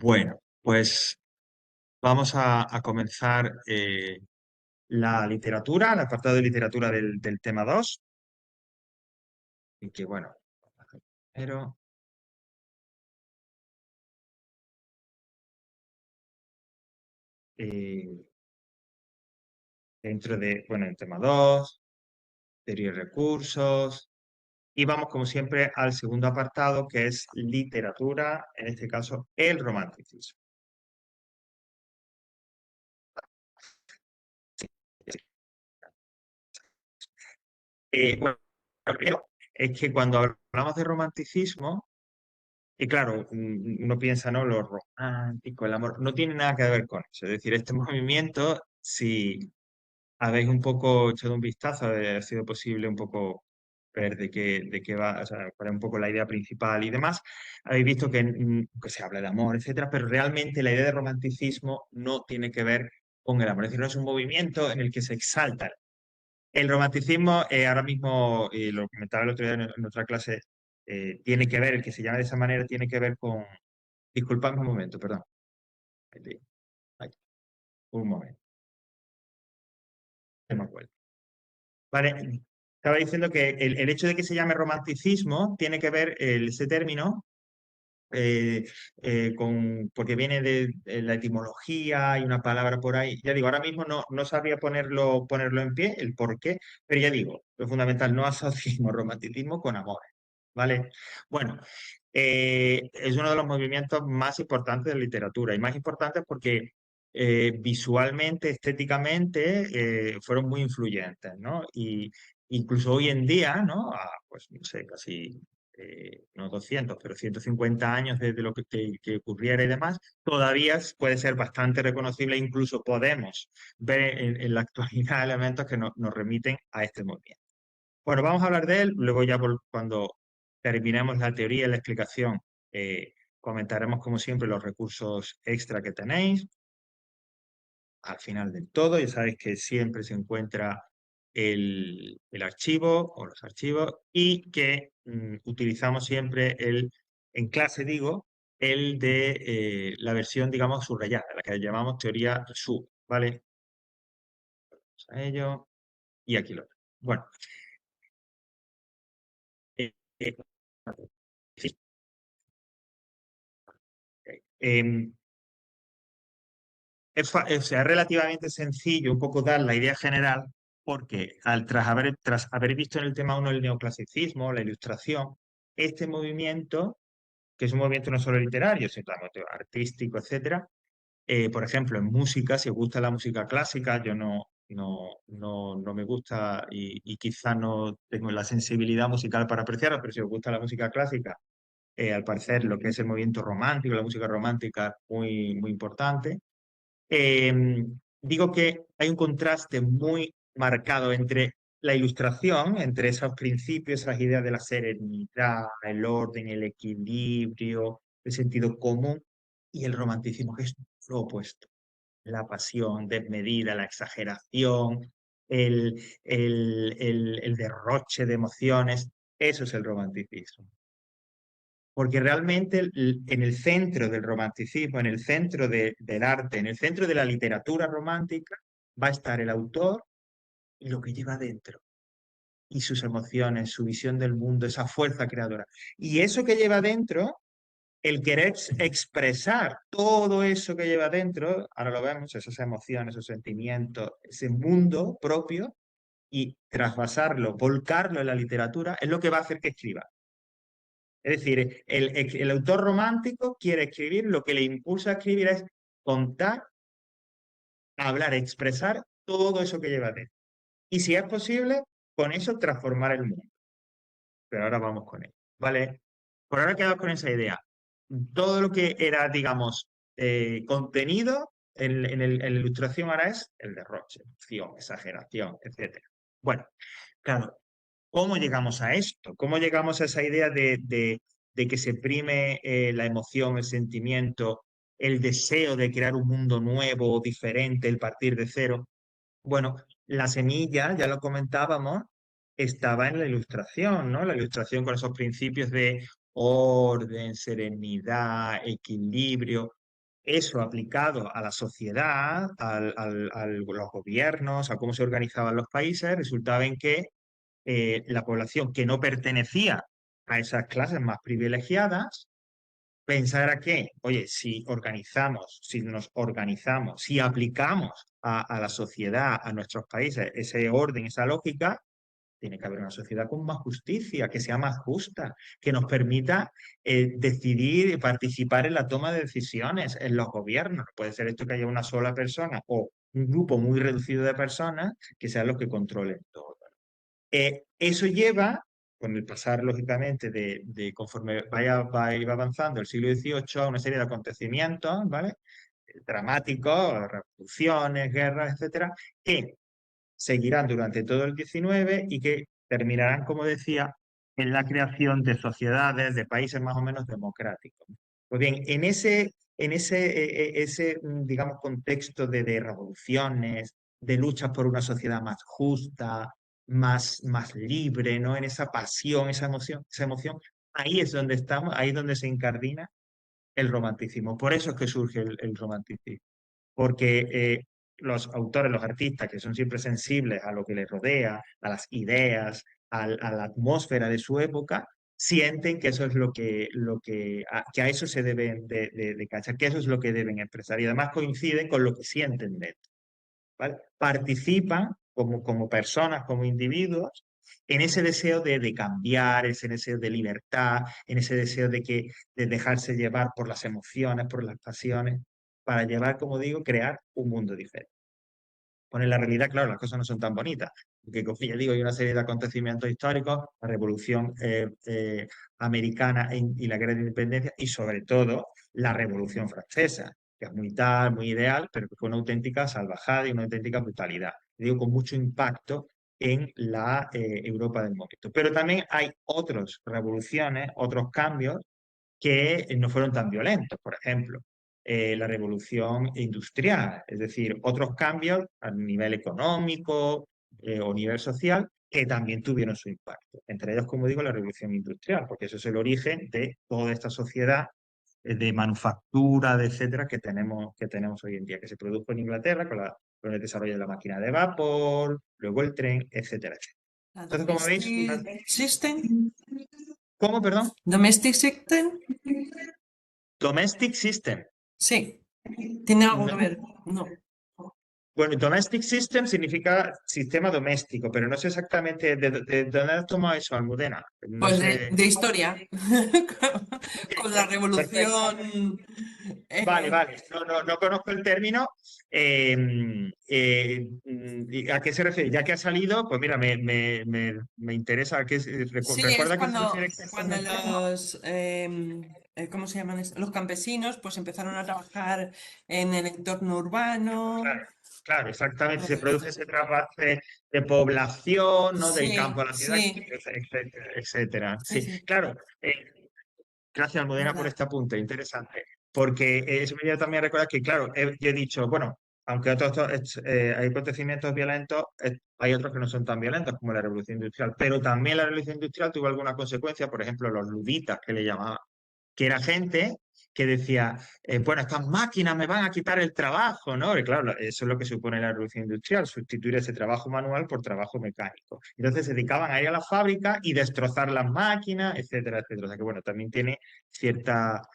Bueno, pues vamos a comenzar la literatura, el apartado de literatura del tema 2, y que bueno, pero eh, dentro de, bueno, el tema 2, teoría y recursos, y vamos como siempre al segundo apartado, que es literatura, en este caso el romanticismo. Bueno, primero es que cuando hablamos de romanticismo, y claro, uno piensa, ¿no? Lo romántico, el amor, no tiene nada que ver con eso. Es decir, este movimiento, si habéis un poco echado un vistazo, ha sido posible un poco ver de qué va, o sea, cuál es un poco la idea principal y demás, habéis visto que se habla de amor, etcétera, pero realmente la idea de romanticismo no tiene que ver con el amor. Es decir, no es un movimiento en el que se exalta. El romanticismo, ahora mismo, lo comentaba el otro día en otra clase, tiene que ver, el que se llama de esa manera, tiene que ver con. Disculpadme un momento, perdón. Ay, un momento, no me acuerdo. Vale, estaba diciendo que el hecho de que se llame romanticismo tiene que ver ese término eh, porque viene de la etimología, hay una palabra por ahí. Ya digo, ahora mismo no sabría ponerlo en pie, el por qué, pero ya digo, lo fundamental, no asociemos romanticismo con amor, ¿vale? Bueno, es uno de los movimientos más importantes de la literatura y más importantes porque visualmente, estéticamente, fueron muy influyentes, ¿no? Y incluso hoy en día, ¿no? Pues no sé, casi no 200, pero 150 años desde lo que ocurriera y demás, todavía puede ser bastante reconocible, incluso podemos ver en la actualidad elementos que nos remiten a este movimiento. Bueno, vamos a hablar de él, luego ya cuando terminemos la teoría y la explicación, comentaremos como siempre los recursos extra que tenéis. Al final del todo, ya sabéis que siempre se encuentra el archivo o los archivos y que utilizamos siempre en clase digo, el de la versión, digamos, subrayada, la que llamamos teoría sub, ¿vale? Vamos a ello y aquí lo. Bueno, eh, eh, sí, em, o sea, es relativamente sencillo un poco dar la idea general porque tras haber visto en el tema 1 el neoclasicismo, la ilustración, este movimiento, que es un movimiento no solo literario, sino también artístico, etcétera, por ejemplo, en música, si os gusta la música clásica, yo no me gusta y quizá no tengo la sensibilidad musical para apreciarla, pero si os gusta la música clásica, al parecer lo que es el movimiento romántico, la música romántica, muy, muy importante. Eh, Digo que hay un contraste muy marcado entre la ilustración, entre esos principios, esas ideas de la serenidad, el orden, el equilibrio, el sentido común, y el romanticismo, que es lo opuesto, la pasión desmedida, la exageración, el derroche de emociones, eso es el romanticismo. Porque realmente en el centro del romanticismo, en el centro del arte, en el centro de la literatura romántica, va a estar el autor y lo que lleva dentro, y sus emociones, su visión del mundo, esa fuerza creadora. Y eso que lleva dentro, el querer expresar todo eso que lleva dentro, ahora lo vemos, esas emociones, esos sentimientos, ese mundo propio, y trasvasarlo, volcarlo en la literatura, es lo que va a hacer que escriba. Es decir, el autor romántico quiere escribir, lo que le impulsa a escribir es contar, hablar, expresar todo eso que lleva dentro. Y si es posible, con eso transformar el mundo. Pero ahora vamos con él. ¿Vale? Por ahora quedamos con esa idea. Todo lo que era, digamos, contenido en la ilustración ahora es el derroche, acción, exageración, etcétera. Bueno, claro, ¿cómo llegamos a esto? ¿Cómo llegamos a esa idea de que se prime la emoción, el sentimiento, el deseo de crear un mundo nuevo, diferente, el partir de cero? Bueno, la semilla, ya lo comentábamos, estaba en la ilustración, ¿no? La ilustración con esos principios de orden, serenidad, equilibrio. eso aplicado a la sociedad, a los gobiernos, a cómo se organizaban los países, resultaba en que la población que no pertenecía a esas clases más privilegiadas pensara que, oye, si organizamos, si nos organizamos, si aplicamos a la sociedad, a nuestros países, ese orden, esa lógica, tiene que haber una sociedad con más justicia, que sea más justa, que nos permita decidir y participar en la toma de decisiones en los gobiernos. Puede ser esto que haya una sola persona o un grupo muy reducido de personas que sean los que controlen todo. Eso lleva, con el pasar, lógicamente, conforme va avanzando el siglo XVIII, a una serie de acontecimientos, ¿vale? Dramáticos, revoluciones, guerras, etcétera, que seguirán durante todo el XIX y que terminarán, como decía, en la creación de sociedades, de países más o menos democráticos. Pues bien, digamos, contexto de revoluciones, de luchas por una sociedad más justa, más libre, ¿no? En esa pasión, esa emoción, ahí es donde estamos, ahí es donde se incardina el romanticismo. Por eso es que surge el romanticismo, porque los autores, los artistas, que son siempre sensibles a lo que les rodea, a las ideas, a la atmósfera de su época, sienten que eso es que a eso se deben de cachar, que eso es lo que deben expresar y además coinciden con lo que sienten dentro, ¿vale? Participan como personas, como individuos, en ese deseo de cambiar, ese deseo de libertad, en ese deseo de dejarse llevar por las emociones, por las pasiones, para llevar, como digo, crear un mundo diferente. Bueno, en la realidad, claro, las cosas no son tan bonitas, porque como ya digo, hay una serie de acontecimientos históricos, la Revolución Americana y la Guerra de Independencia, y sobre todo la Revolución Francesa, que es muy tal, muy ideal, pero que fue una auténtica salvajada y una auténtica brutalidad. Digo, con mucho impacto en la Europa del momento. Pero también hay otras revoluciones, otros cambios que no fueron tan violentos. Por ejemplo, la revolución industrial, es decir, otros cambios a nivel económico o nivel social que también tuvieron su impacto. Entre ellos, como digo, la revolución industrial, porque eso es el origen de toda esta sociedad de manufactura, de etcétera, que tenemos hoy en día, que se produjo en Inglaterra con el desarrollo de la máquina de vapor, luego el tren, etcétera, etcétera. La Entonces, como veis, domestic system. ¿cómo, perdón? Domestic system. Domestic system. Sí. ¿Tiene algo que No. ver? No. Bueno, domestic system significa sistema doméstico, pero no sé exactamente de dónde has tomado eso, Almudena. No Pues sé. de historia. Ok, Con la perfecto. revolución. Vale, eh, vale. No conozco el término. ¿Y a qué se refiere? Ya que ha salido, pues mira, me interesa. sí, es ¿Recuerda a qué se refiere cuando exactamente? los, ¿cómo se llaman? Los campesinos pues empezaron a trabajar en el entorno urbano. Claro, claro, exactamente. Se Todo produce esto. ese trasvase de población, ¿no? Del campo Sí, a la ciudad, sí, etcétera, etcétera. sí, Sí, sí, claro. Gracias, Almudena, por ¿verdad? este apunte, interesante. Porque eso me lleva también a recordar que, claro, yo he dicho, bueno, aunque hay acontecimientos violentos, hay otros que no son tan violentos como la Revolución Industrial, pero también la Revolución Industrial tuvo alguna consecuencia, por ejemplo, los luditas que le llamaban, que era gente que decía, bueno, estas máquinas me van a quitar el trabajo, ¿no? Y claro, eso es lo que supone la revolución industrial, sustituir ese trabajo manual por trabajo mecánico. Entonces se dedicaban a ir a la fábrica y destrozar las máquinas, etcétera, etcétera. O sea que, bueno, también tiene ciertas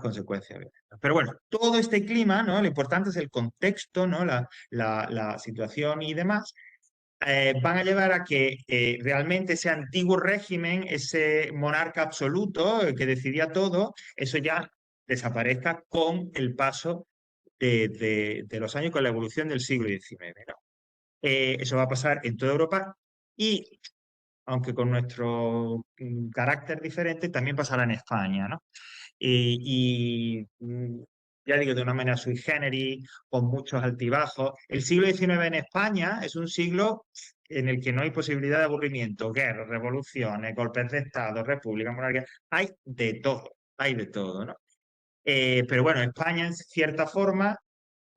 consecuencias. Pero bueno, todo este clima, ¿no? Lo importante es el contexto, ¿no? La situación y demás, van a llevar a que realmente ese antiguo régimen, ese monarca absoluto que decidía todo, eso ya desaparezca con el paso de los años, con la evolución del siglo XIX, ¿no? Eso va a pasar en toda Europa y, aunque con nuestro carácter diferente, también pasará en España, ¿no? Ya digo, de una manera sui generis, con muchos altibajos. El siglo XIX en España es un siglo en el que no hay posibilidad de aburrimiento, guerras, revoluciones, golpes de Estado, república, monarquía, hay de todo, ¿no? Pero bueno, España en cierta forma,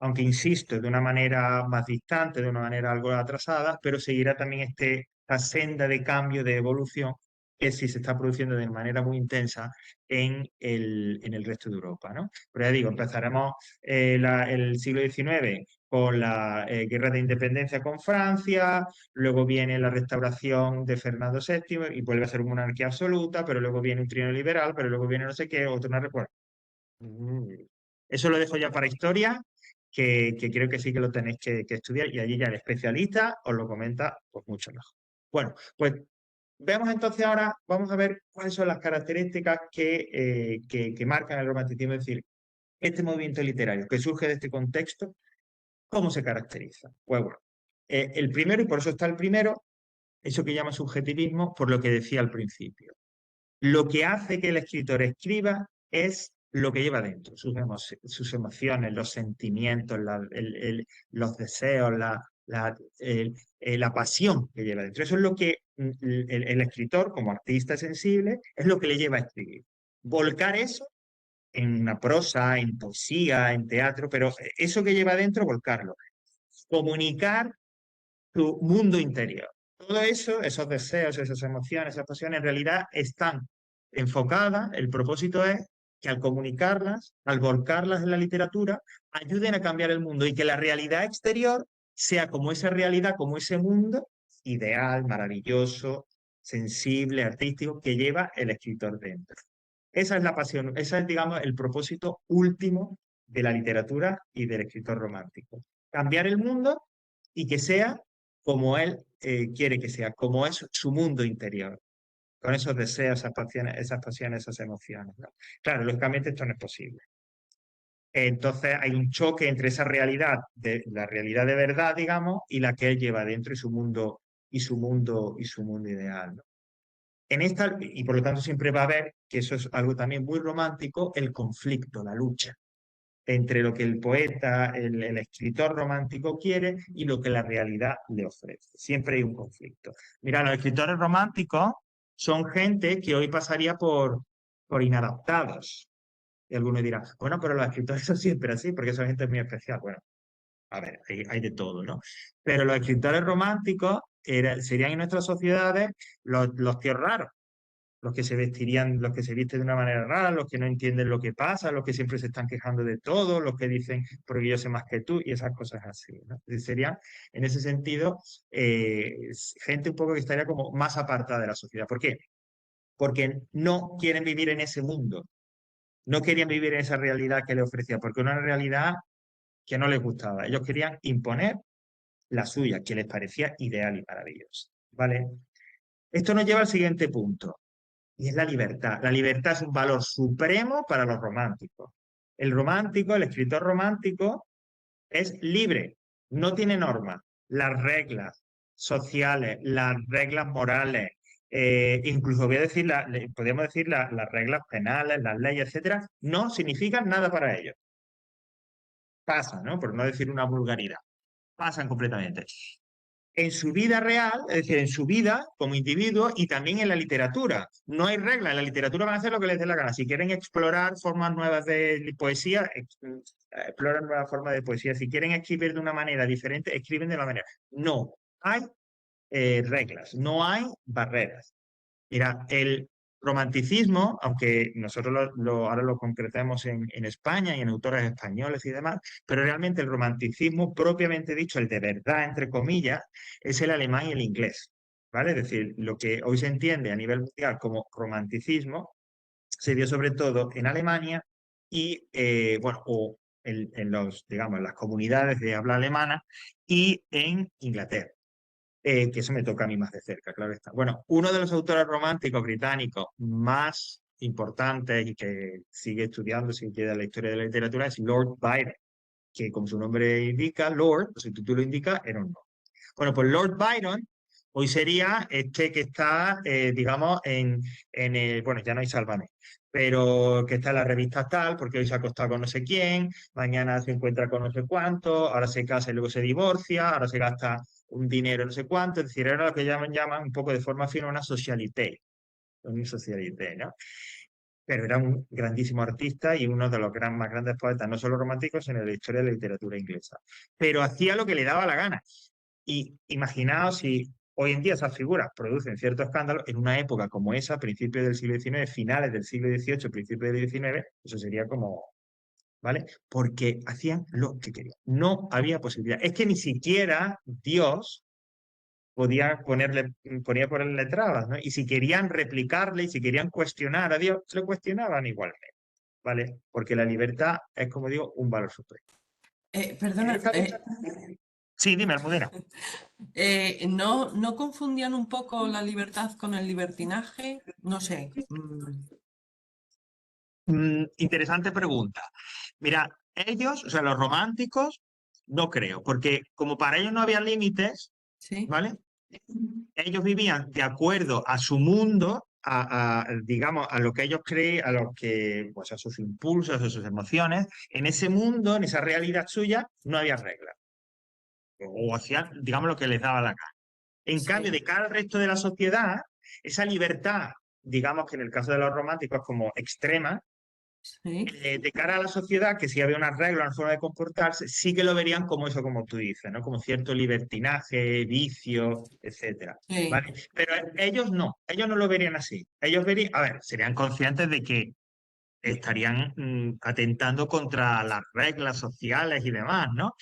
aunque insisto, de una manera más distante, de una manera algo atrasada, pero seguirá también esta senda de cambio, de evolución que sí se está produciendo de manera muy intensa en el resto de Europa, ¿no? Pero ya digo, empezaremos el siglo XIX con la guerra de independencia con Francia, luego viene la restauración de Fernando VII y vuelve a ser una monarquía absoluta, pero luego viene un trienio liberal, pero luego viene no sé qué, otro no recuerdo. Eso lo dejo ya para historia, que creo que sí que lo tenéis que estudiar y allí ya el especialista os lo comenta pues mucho mejor. Bueno, pues veamos entonces ahora, vamos a ver cuáles son las características que marcan el romanticismo, es decir, este movimiento literario que surge de este contexto, ¿cómo se caracteriza? Pues bueno, el primero, y por eso está el primero, eso que llama subjetivismo, por lo que decía al principio. Lo que hace que el escritor escriba es lo que lleva dentro, sus emociones, los sentimientos, los deseos, la pasión que lleva dentro. Eso es lo que el escritor, como artista sensible, es lo que le lleva a escribir. Volcar eso en una prosa, en poesía, en teatro, pero eso que lleva dentro, volcarlo. Comunicar tu mundo interior. Todo eso, esos deseos, esas emociones, esas pasiones, en realidad están enfocadas, el propósito es que al comunicarlas, al volcarlas en la literatura, ayuden a cambiar el mundo y que la realidad exterior sea como esa realidad, como ese mundo ideal, maravilloso, sensible, artístico, que lleva el escritor dentro. Esa es la pasión, ese es, digamos, el propósito último de la literatura y del escritor romántico. Cambiar el mundo y que sea como él quiere que sea, como es su mundo interior, con esos deseos, esas pasiones, esas emociones, ¿no? Claro, lógicamente esto no es posible. Entonces hay un choque entre esa realidad, la realidad de verdad, digamos, y la que él lleva dentro y su mundo, y su mundo ideal, ¿no? Y por lo tanto siempre va a haber, que eso es algo también muy romántico, el conflicto, la lucha entre lo que el poeta, el escritor romántico quiere y lo que la realidad le ofrece. Siempre hay un conflicto. Mira, los escritores románticos son gente que hoy pasaría por inadaptados. Y algunos dirán, bueno, pero los escritores son siempre así, porque son gente muy especial. Bueno, a ver, hay de todo, ¿no? Pero los escritores románticos serían en nuestras sociedades los tíos raros, los que se vestirían, los que se visten de una manera rara, los que no entienden lo que pasa, los que siempre se están quejando de todo, los que dicen, porque yo sé más que tú, y esas cosas así, ¿no? Serían, en ese sentido, gente un poco que estaría como más apartada de la sociedad. ¿Por qué? Porque no quieren vivir en ese mundo, no querían vivir en esa realidad que les ofrecía, porque era una realidad que no les gustaba. Ellos querían imponer la suya, que les parecía ideal y maravillosa, ¿vale? Esto nos lleva al siguiente punto. Y es la libertad. La libertad es un valor supremo para los románticos. El romántico, el escritor romántico, es libre, no tiene normas. Las reglas sociales, las reglas morales, incluso voy a decir, podríamos decir las reglas penales, las leyes, etcétera, no significan nada para ellos. Pasan, ¿no? Por no decir una vulgaridad. Pasan completamente en su vida real, es decir, en su vida como individuo y también en la literatura. No hay reglas, en la literatura van a hacer lo que les dé la gana. Si quieren explorar formas nuevas de poesía, exploran nuevas formas de poesía. Si quieren escribir de una manera diferente, escriben de la manera. No hay reglas, no hay barreras. Mira, el romanticismo, aunque nosotros ahora lo concretamos en España y en autores españoles y demás, pero realmente el romanticismo propiamente dicho, el de verdad, entre comillas, es el alemán y el inglés, ¿vale? Es decir, lo que hoy se entiende a nivel mundial como romanticismo se dio sobre todo en Alemania y, bueno, en digamos, en las comunidades de habla alemana y en Inglaterra. Que eso me toca a mí más de cerca, claro está. Bueno, uno de los autores románticos británicos más importantes y que sigue estudiando, si quiere, la historia de la literatura es Lord Byron, que como su nombre indica, Lord, su título indica, era un hombre. Bueno, pues Lord Byron hoy sería este que está, digamos, en el, bueno, ya no hay Sálvame, pero que está en la revista tal, porque hoy se ha acostado con no sé quién, mañana se encuentra con no sé cuánto, ahora se casa y luego se divorcia, ahora se gasta un dinero no sé cuánto, es decir, era lo que llaman un poco de forma fina una socialité, ¿no? Pero era un grandísimo artista y uno de los más grandes poetas, no solo románticos, sino de la historia de la literatura inglesa. Pero hacía lo que le daba la gana. Y imaginaos si Hoy en día esas figuras producen cierto escándalo. En una época como esa, principios del siglo XIX, finales del siglo XVIII, principios del XIX, eso sería como, ¿vale? Porque hacían lo que querían. No había posibilidad. Es que ni siquiera Dios podía ponerle trabas, ¿no? Y si querían replicarle y si querían cuestionar a Dios, se lo cuestionaban igualmente, ¿vale? Porque la libertad es, como digo, un valor supremo. En Perdona, esta lucha... Sí, dime, Almudena. ¿no confundían un poco la libertad con el libertinaje? No sé. Interesante pregunta. Mira, ellos, o sea, los románticos, no creo, porque como para ellos no había límites, Sí, ¿vale? Ellos vivían de acuerdo a su mundo, digamos, a lo que ellos creen, a lo que, pues a sus impulsos, a sus emociones. En ese mundo, en esa realidad suya, no había reglas. O hacían, digamos, lo que les daba la gana. En cambio, sí, de cara al resto de la sociedad, esa libertad, digamos que en el caso de los románticos, como extrema, sí. de cara a la sociedad, que si había unas reglas, una forma de comportarse, sí que lo verían como eso, como tú dices, ¿no? Como cierto libertinaje, vicio, etcétera. Sí, ¿Vale? Pero ellos no lo verían así. Ellos verían, a ver, serían conscientes de que estarían atentando contra las reglas sociales y demás, ¿no?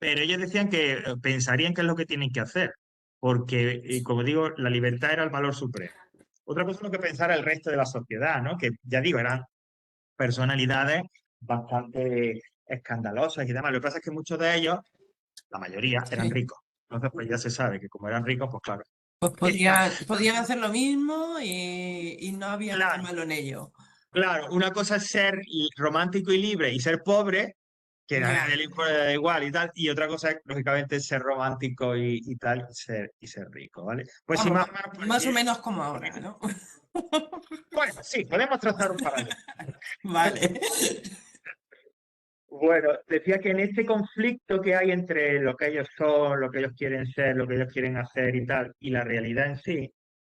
Pero ellos decían que pensarían qué es lo que tienen que hacer, porque, como digo, la libertad era el valor supremo. Otra cosa es lo que pensara el resto de la sociedad, ¿no? Que ya digo, eran personalidades bastante escandalosas y demás. Lo que pasa es que muchos de ellos, la mayoría, eran sí. ricos. Entonces, pues ya se sabe que como eran ricos, pues claro. Pues podían hacer lo mismo y no había nada Claro, malo en ello. claro, una cosa es ser romántico y libre y ser pobre, que a Ya, nadie le importa, da igual y tal, y otra cosa es, lógicamente, ser romántico y tal, y ser rico, ¿vale? Pues sí, vamos, más o menos, más o menos como ahora, ¿no? bueno, sí, podemos trazar un paralelo. Vale. Bueno, decía que en este conflicto que hay entre lo que ellos son, lo que ellos quieren ser, lo que ellos quieren hacer y tal, y la realidad en sí,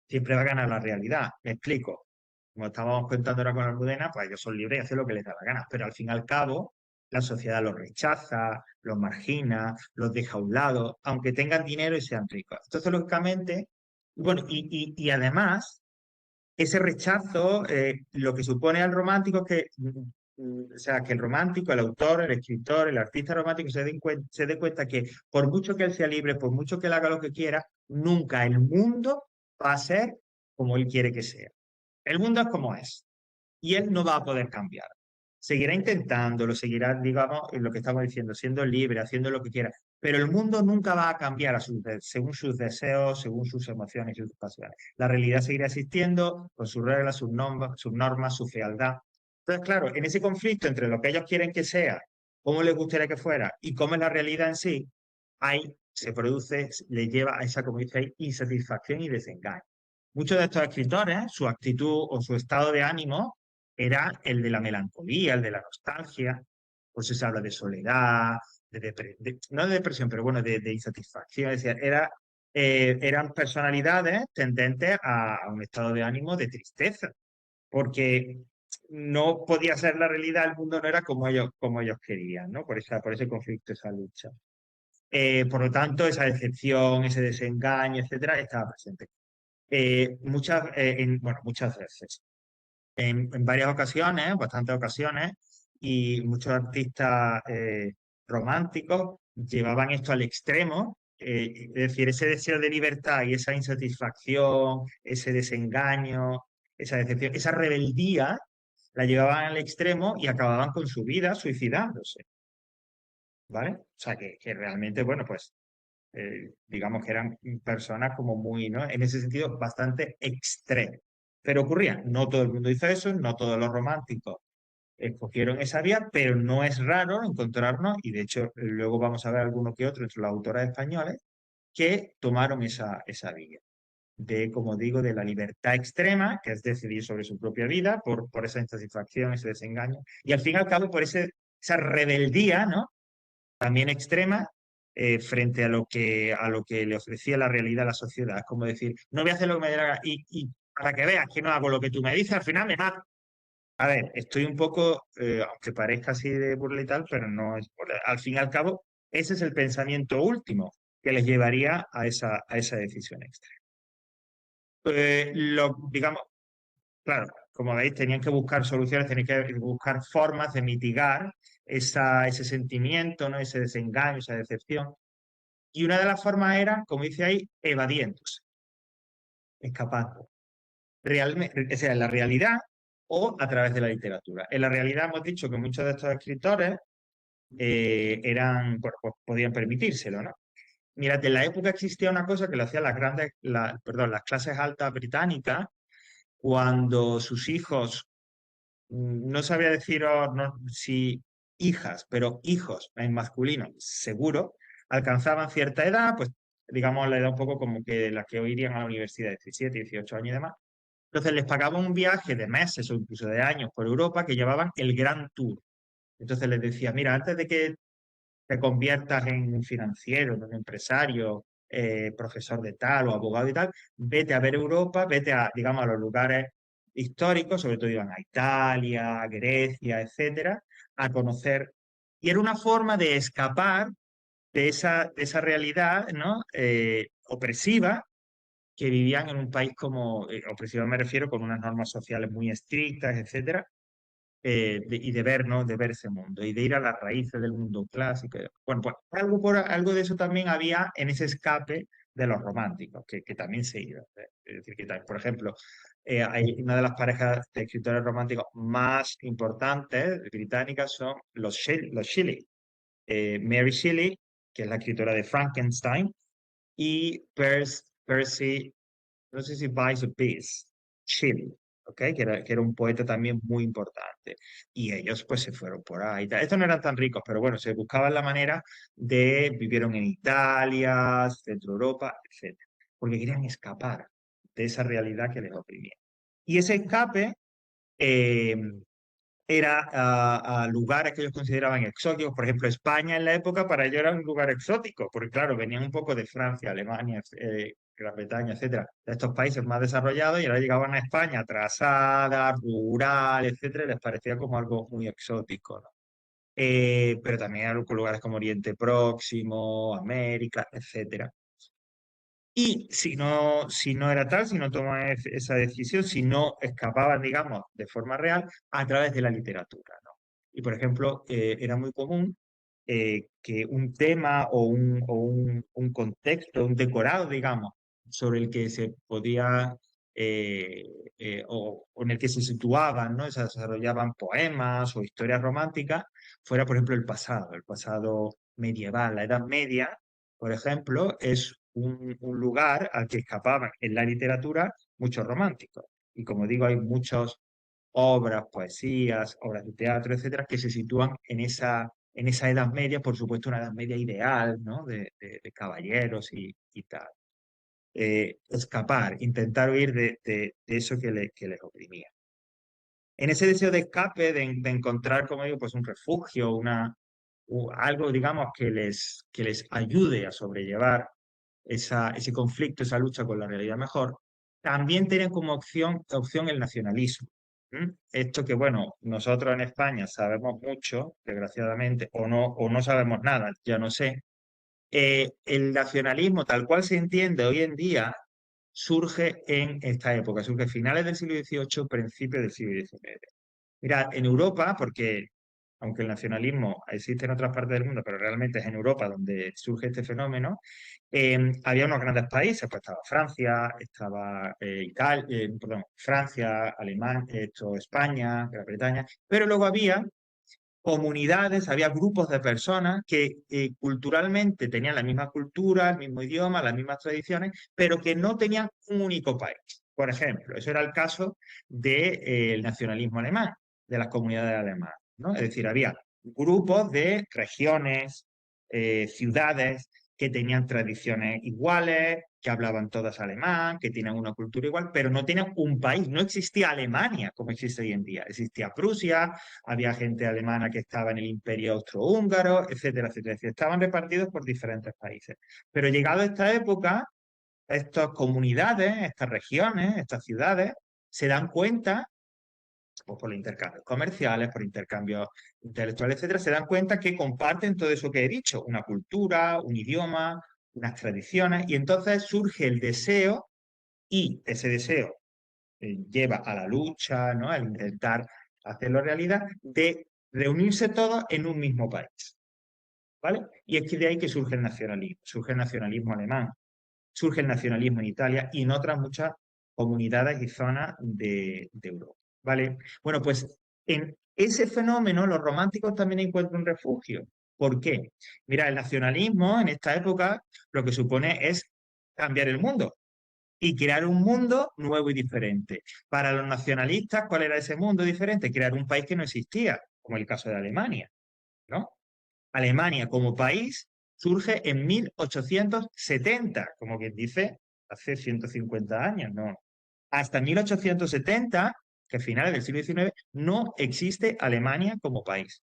siempre va a ganar la realidad. Me explico. Como estábamos contando ahora con Almudena, pues ellos son libres y hacen lo que les da la gana. Pero al fin y al cabo, la sociedad los rechaza, los margina, los deja a un lado, aunque tengan dinero y sean ricos. Entonces, lógicamente, bueno, y además ese rechazo, lo que supone al romántico es que, o sea, que el romántico, el autor, el escritor, el artista romántico se dé cuenta que por mucho que él sea libre, por mucho que él haga lo que quiera, nunca el mundo va a ser como él quiere que sea. El mundo es como es y él no va a poder cambiar. Seguirá intentándolo, seguirá, digamos, en lo que estamos diciendo, siendo libre, haciendo lo que quiera, pero el mundo nunca va a cambiar según sus deseos, según sus emociones y sus pasiones. La realidad seguirá existiendo con sus reglas, sus normas, su fealdad. Entonces, claro, en ese conflicto entre lo que ellos quieren que sea, cómo les gustaría que fuera y cómo es la realidad en sí, ahí se produce, le lleva a esa, como dice, insatisfacción y desengaño. Muchos de estos escritores, su actitud o su estado de ánimo era el de la melancolía, el de la nostalgia, pues se habla de soledad, no de depresión, pero bueno, de insatisfacción, es decir, eran personalidades tendentes a un estado de ánimo de tristeza, porque no podía ser la realidad, el mundo no era como ellos querían, ¿no? Por ese conflicto, esa lucha. Por lo tanto, esa decepción, ese desengaño, etcétera, estaba presente. Bueno, muchas veces en varias ocasiones, bastantes ocasiones, y muchos artistas románticos llevaban esto al extremo, es decir, ese deseo de libertad y esa insatisfacción, ese desengaño, esa decepción, esa rebeldía, la llevaban al extremo y acababan con su vida suicidándose, ¿vale? O sea, que realmente, bueno, pues digamos que eran personas como muy, ¿no? En ese sentido, bastante extremas. Pero ocurría, no todo el mundo hizo eso, no todos los románticos escogieron esa vía, pero no es raro encontrarnos, y de hecho luego vamos a ver alguno que otro entre las autoras españoles, que tomaron esa vía de, como digo, de la libertad extrema, que es decidir sobre su propia vida, por esa insatisfacción, ese desengaño, y al fin y al cabo por esa rebeldía, ¿no? También extrema, frente a lo que le ofrecía la realidad a la sociedad. Es como decir, no voy a hacer lo que me dé la gana, y para que veas que no hago lo que tú me dices, al final me mato. A ver, estoy un poco, aunque parezca así de burla y tal, pero no es burla. Al fin y al cabo, ese es el pensamiento último. que les llevaría a esa decisión extra. Digamos, claro, como veis, tenían que buscar soluciones, tenían que buscar formas de mitigar ese sentimiento, ¿no? Ese desengaño, esa decepción. Y una de las formas era, como dice ahí, evadiéndose, escapando. Realmente, o sea, en la realidad o a través de la literatura. En la realidad hemos dicho que muchos de estos escritores bueno, pues podían permitírselo, ¿no? Mirad, en la época existía una cosa que lo hacían las clases altas británicas cuando sus hijos, no sabría deciros si hijas, pero hijos en masculino, seguro, alcanzaban cierta edad, pues digamos la edad un poco como que las que hoy irían a la universidad, 17, 18 años y demás. Entonces les pagaban un viaje de meses o incluso de años por Europa que llevaban el Grand Tour. Entonces les decía, mira, antes de que te conviertas en un financiero, en un empresario, profesor de tal o abogado y tal, vete a ver Europa, vete a, digamos, a los lugares históricos, sobre todo iban a Italia, a Grecia, etcétera, a conocer. Y era una forma de escapar de esa realidad, ¿no? Opresiva que vivían en un país como, opresiva me refiero, con unas normas sociales muy estrictas, etcétera, y de ver, ¿no? De ver ese mundo y de ir a las raíces del mundo clásico. Bueno, pues algo de eso también había en ese escape de los románticos, que también se iba. Es decir, que por ejemplo, hay una de las parejas de escritores románticos más importantes británicas son los Shelley. Mary Shelley, que es la escritora de Frankenstein, y Percy, no sé si Vice o Peace, Shelley, ¿ok? Que era un poeta también muy importante. Y ellos pues se fueron por ahí. Estos no eran tan ricos, pero bueno, se buscaban la manera vivieron en Italia, Centro Europa, etcétera, porque querían escapar de esa realidad que les oprimía. Y ese escape eh, era a lugares que ellos consideraban exóticos. Por ejemplo, España en la época para ellos era un lugar exótico, porque claro, venían un poco de Francia, Alemania, Gran Bretaña, etcétera, de estos países más desarrollados, y ahora llegaban a España atrasada, rural, etcétera, y les parecía como algo muy exótico, ¿no? Pero también hay lugares como Oriente Próximo, América, etcétera. Y si no era tal, si no tomaban esa decisión, si no escapaban, digamos, de forma real, a través de la literatura, ¿no? Y, por ejemplo, era muy común que un tema o un contexto, un decorado, digamos, sobre el que se podía eh, o en el que se situaban, ¿no? Se desarrollaban poemas o historias románticas, fuera, por ejemplo, el pasado medieval, la Edad Media, por ejemplo, es un lugar al que escapaban en la literatura muchos románticos. Y como digo, hay muchas obras, poesías, obras de teatro, etcétera, que se sitúan en esa Edad Media, por supuesto, una Edad Media ideal, ¿no? De caballeros y tal. Escapar, intentar huir de eso que les oprimía. En ese deseo de escape, de encontrar, como digo, pues un refugio, algo, digamos, que les ayude a sobrellevar ese conflicto, esa lucha con la realidad mejor, también tienen como opción el nacionalismo. Esto que, bueno, nosotros en España sabemos mucho, desgraciadamente, o no sabemos nada, ya no sé. El nacionalismo, tal cual se entiende hoy en día, surge en esta época, surge a finales del siglo XVIII, principios del siglo XIX. Mira, en Europa, porque aunque el nacionalismo existe en otras partes del mundo, pero realmente es en Europa donde surge este fenómeno, había unos grandes países, pues estaba Francia, estaba Italia, perdón, Francia, Alemania, España, Gran Bretaña, pero luego había comunidades, había grupos de personas que culturalmente tenían la misma cultura, el mismo idioma, las mismas tradiciones, pero que no tenían un único país. Por ejemplo, eso era el caso del nacionalismo alemán, de las comunidades alemanas, ¿no? Es decir, había grupos de regiones, ciudades que tenían tradiciones iguales, que hablaban todas alemán, que tenían una cultura igual, pero no tenían un país. No existía Alemania como existe hoy en día. Existía Prusia, había gente alemana que estaba en el Imperio Austrohúngaro, etcétera, etcétera. Es decir, estaban repartidos por diferentes países. Pero llegado a esta época, estas comunidades, estas regiones, estas ciudades, se dan cuenta, pues por los intercambios comerciales, por intercambios intelectuales, etcétera, se dan cuenta que comparten todo eso que he dicho, una cultura, un idioma, unas tradiciones, y entonces surge el deseo, y ese deseo lleva a la lucha, ¿no? Al intentar hacerlo realidad, de reunirse todos en un mismo país, ¿vale? Y es que de ahí que surge el nacionalismo alemán, surge el nacionalismo en Italia y en otras muchas comunidades y zonas de Europa, ¿vale? Bueno, pues en ese fenómeno los románticos también encuentran un refugio. ¿Por qué? Mira, el nacionalismo en esta época lo que supone es cambiar el mundo y crear un mundo nuevo y diferente. Para los nacionalistas, ¿cuál era ese mundo diferente? Crear un país que no existía, como el caso de Alemania, ¿no? Alemania como país surge en 1870, como quien dice, hace 150 años, ¿no? Hasta 1870, que a finales del siglo XIX, no existe Alemania como país.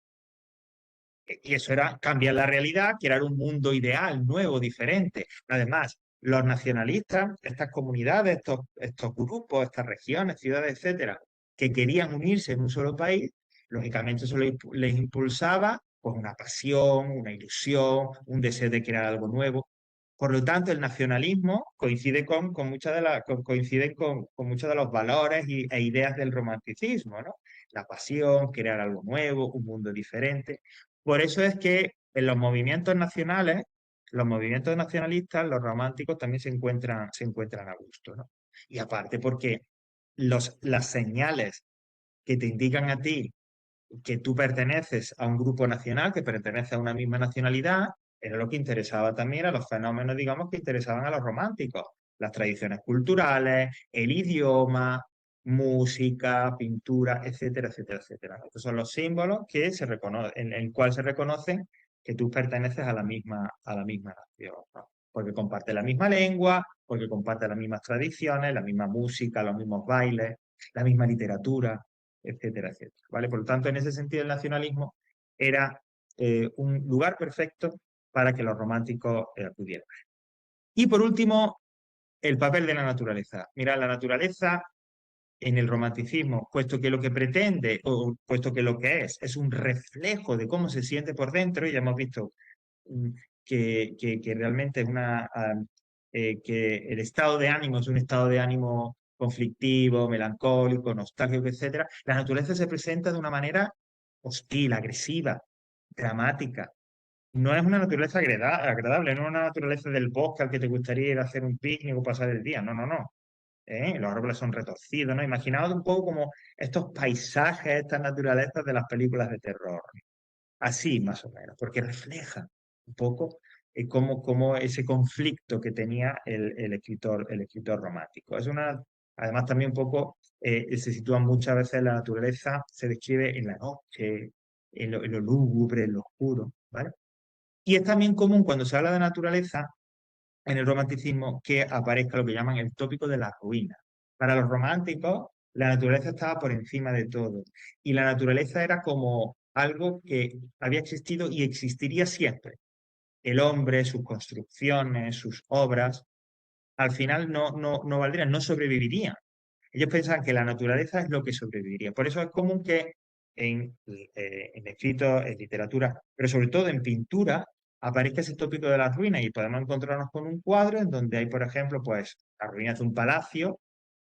Y eso era cambiar la realidad, crear un mundo ideal, nuevo, diferente. Además, los nacionalistas, estas comunidades, estos grupos, estas regiones, ciudades, etcétera, que querían unirse en un solo país, lógicamente eso les impulsaba pues, una pasión, una ilusión, un deseo de crear algo nuevo. Por lo tanto, el nacionalismo coincide con muchas de coincide con muchos de los valores e ideas del romanticismo, ¿no? La pasión, crear algo nuevo, un mundo diferente. Por eso es que en los movimientos nacionales, los movimientos nacionalistas, los románticos también se encuentran a gusto, ¿no? Y aparte porque las señales que te indican a ti que tú perteneces a un grupo nacional, que pertenece a una misma nacionalidad, era lo que interesaba también a los fenómenos, digamos, que interesaban a los románticos. Las tradiciones culturales, el idioma, música, pintura, etcétera, etcétera, etcétera. Estos son los símbolos que en el cual se reconocen que tú perteneces a la misma nación, ¿no? Porque comparte la misma lengua, porque comparte las mismas tradiciones, la misma música, los mismos bailes, la misma literatura, etcétera, etcétera. ¿Vale? Por lo tanto, en ese sentido, el nacionalismo era un lugar perfecto para que los románticos acudieran. Y por último, el papel de la naturaleza. Mira, la naturaleza en el romanticismo, puesto que lo que pretende, o puesto que lo que es un reflejo de cómo se siente por dentro, y ya hemos visto mm, que realmente es que el estado de ánimo es un estado de ánimo conflictivo, melancólico, nostálgico, etcétera. La naturaleza se presenta de una manera hostil, agresiva, dramática. No es una naturaleza agradable, no es una naturaleza del bosque al que te gustaría ir a hacer un picnic o pasar el día. No, no, no. Los árboles son retorcidos, ¿no? Imaginaos un poco como estos paisajes, estas naturalezas de las películas de terror. Así, más o menos, porque refleja un poco cómo ese conflicto que tenía el escritor romántico. Además, también un poco se sitúa muchas veces la naturaleza, se describe en la noche, en lo lúgubre, en lo oscuro, ¿vale? Y es también común cuando se habla de naturaleza en el romanticismo que aparezca lo que llaman el tópico de la ruina. Para los románticos, la naturaleza estaba por encima de todo y la naturaleza era como algo que había existido y existiría siempre. El hombre, sus construcciones, sus obras, al final no valdrían, no sobrevivirían. Ellos pensaban que la naturaleza es lo que sobreviviría. Por eso es común que en escritos, en literatura, pero sobre todo en pintura, aparezca ese tópico de las ruinas y podemos encontrarnos con un cuadro en donde hay, por ejemplo, pues las ruinas de un palacio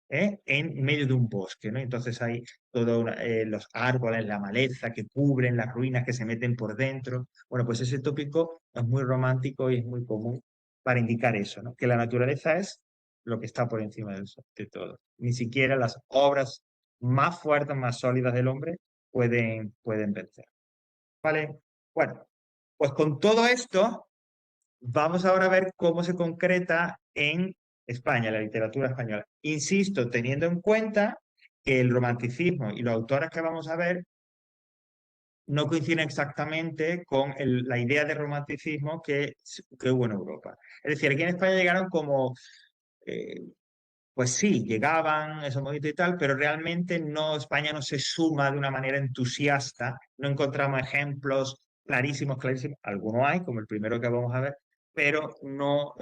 en medio de un bosque, ¿no? Entonces hay todos los árboles, la maleza que cubren las ruinas, que se meten por dentro. Bueno, pues ese tópico es muy romántico y es muy común para indicar eso, ¿no? Que la naturaleza es lo que está por encima de todo. Ni siquiera las obras más fuertes, más sólidas del hombre pueden vencer. ¿Vale? Bueno, pues con todo esto, vamos ahora a ver cómo se concreta en España, la literatura española. Insisto, teniendo en cuenta que el romanticismo y los autores que vamos a ver no coinciden exactamente con la idea de romanticismo que hubo en Europa. Es decir, aquí en España llegaron como, eh, pues sí, llegaban esos movimientos y tal, pero realmente España no se suma de una manera entusiasta, no encontramos ejemplos clarísimos, clarísimos, algunos hay, como el primero que vamos a ver, pero no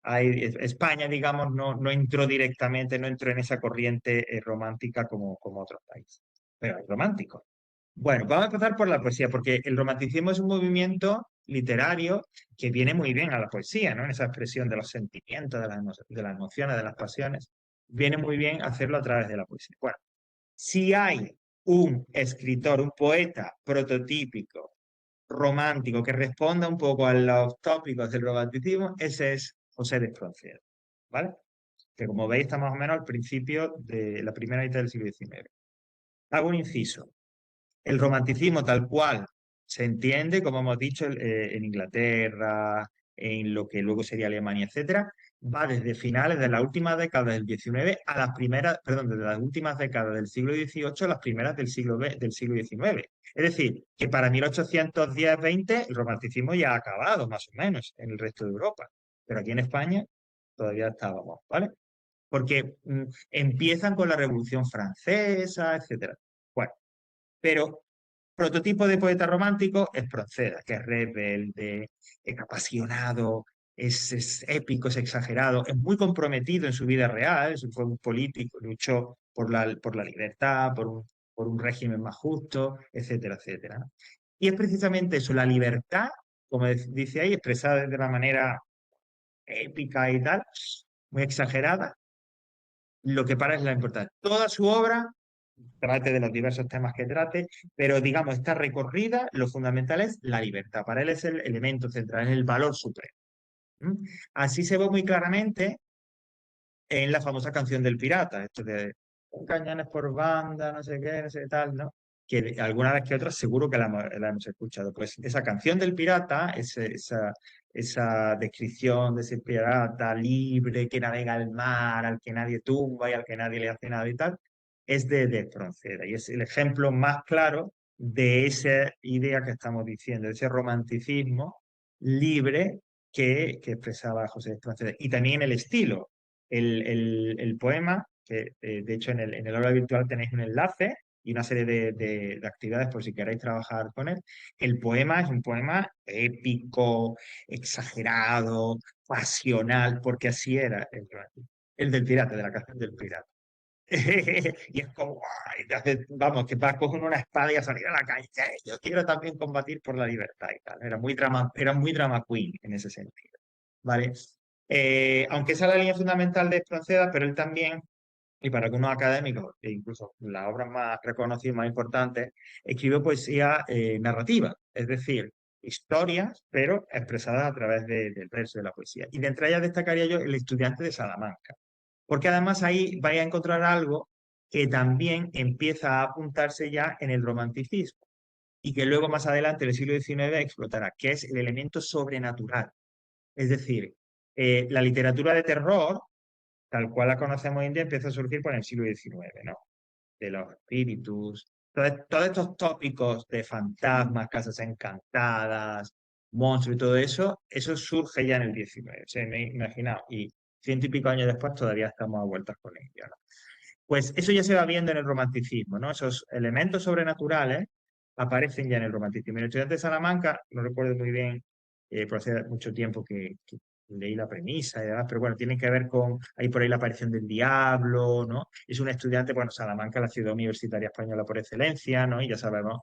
España, digamos, no entró directamente, no entró en esa corriente romántica como otros países, pero hay románticos. Bueno, vamos a empezar por la poesía, porque el romanticismo es un movimiento literario que viene muy bien a la poesía, ¿no? En esa expresión de los sentimientos, de las emociones, de las pasiones, viene muy bien hacerlo a través de la poesía. Bueno, si hay un escritor, un poeta prototípico, romántico, que responda un poco a los tópicos del romanticismo, ese es José de Espronceda, ¿vale? Que como veis está más o menos al principio de la primera mitad del siglo XIX. Hago un inciso. El romanticismo tal cual se entiende, como hemos dicho, en Inglaterra, en lo que luego sería Alemania, etcétera, va desde finales de las últimas décadas del XIX a las primeras, perdón, desde las últimas décadas del siglo XVIII a las primeras del siglo XIX. Es decir, que para 1810-20 el romanticismo ya ha acabado, más o menos, en el resto de Europa. Pero aquí en España todavía estábamos, ¿vale? Porque empiezan con la Revolución Francesa, etcétera. Bueno, pero prototipo de poeta romántico es Proceda, que es rebelde, es apasionado, es épico, es exagerado, es muy comprometido en su vida real, fue un político, luchó por la libertad, por un régimen más justo, etcétera, etcétera. Y es precisamente eso, la libertad, como dice ahí, expresada de una manera épica y tal, muy exagerada, lo que para es la importancia. Toda su obra trate de los diversos temas que trate, pero digamos, esta recorrida, lo fundamental es la libertad. Para él es el elemento central, es el valor supremo. ¿Mm? Así se ve muy claramente en la famosa canción del pirata, esto de cañones por banda, no sé qué, no sé qué tal, ¿no? Que alguna vez que otra seguro que la hemos escuchado. Pues esa canción del pirata, esa descripción de ese pirata libre que navega el mar, al que nadie tumba y al que nadie le hace nada y tal, es de Espronceda. Y es el ejemplo más claro de esa idea que estamos diciendo, de ese romanticismo libre que expresaba José Espronceda. Y también el estilo. El poema, que de hecho en el aula virtual tenéis un enlace y una serie de actividades por si queréis trabajar con él. El poema es un poema épico, exagerado, pasional, porque así era el del pirata, de la canción del pirata. Y es como, ¡guay! Vamos, que vas con una espada y a salir a la calle. Yo quiero también combatir por la libertad y tal. Era muy drama queen en ese sentido. ¿Vale? Aunque esa es la línea fundamental de Espronceda, pero él también, y para algunos académicos, e incluso las obras más reconocidas, más importantes, escribió poesía narrativa, es decir, historias, pero expresadas a través del verso de la poesía. Y de entre ellas destacaría yo El estudiante de Salamanca, porque además ahí vais a encontrar algo que también empieza a apuntarse ya en el romanticismo y que luego más adelante en el siglo XIX explotará, que es el elemento sobrenatural. Es decir, la literatura de terror, tal cual la conocemos hoy en día, empieza a surgir por el siglo XIX, ¿no? De los espíritus, todos estos tópicos de fantasmas, casas encantadas, monstruos y todo eso, eso surge ya en el XIX. O sea, imaginaos, y 100 y pico años después todavía estamos a vueltas con ello, ¿no? Pues eso ya se va viendo en el romanticismo, ¿no? Esos elementos sobrenaturales aparecen ya en el romanticismo. En el estudiante de Salamanca, no recuerdo muy bien, por hace mucho tiempo que leí la premisa y demás, pero bueno, tiene que ver con, hay por ahí la aparición del diablo, ¿no? Es un estudiante, bueno, Salamanca, la ciudad universitaria española por excelencia, ¿no? Y ya sabemos,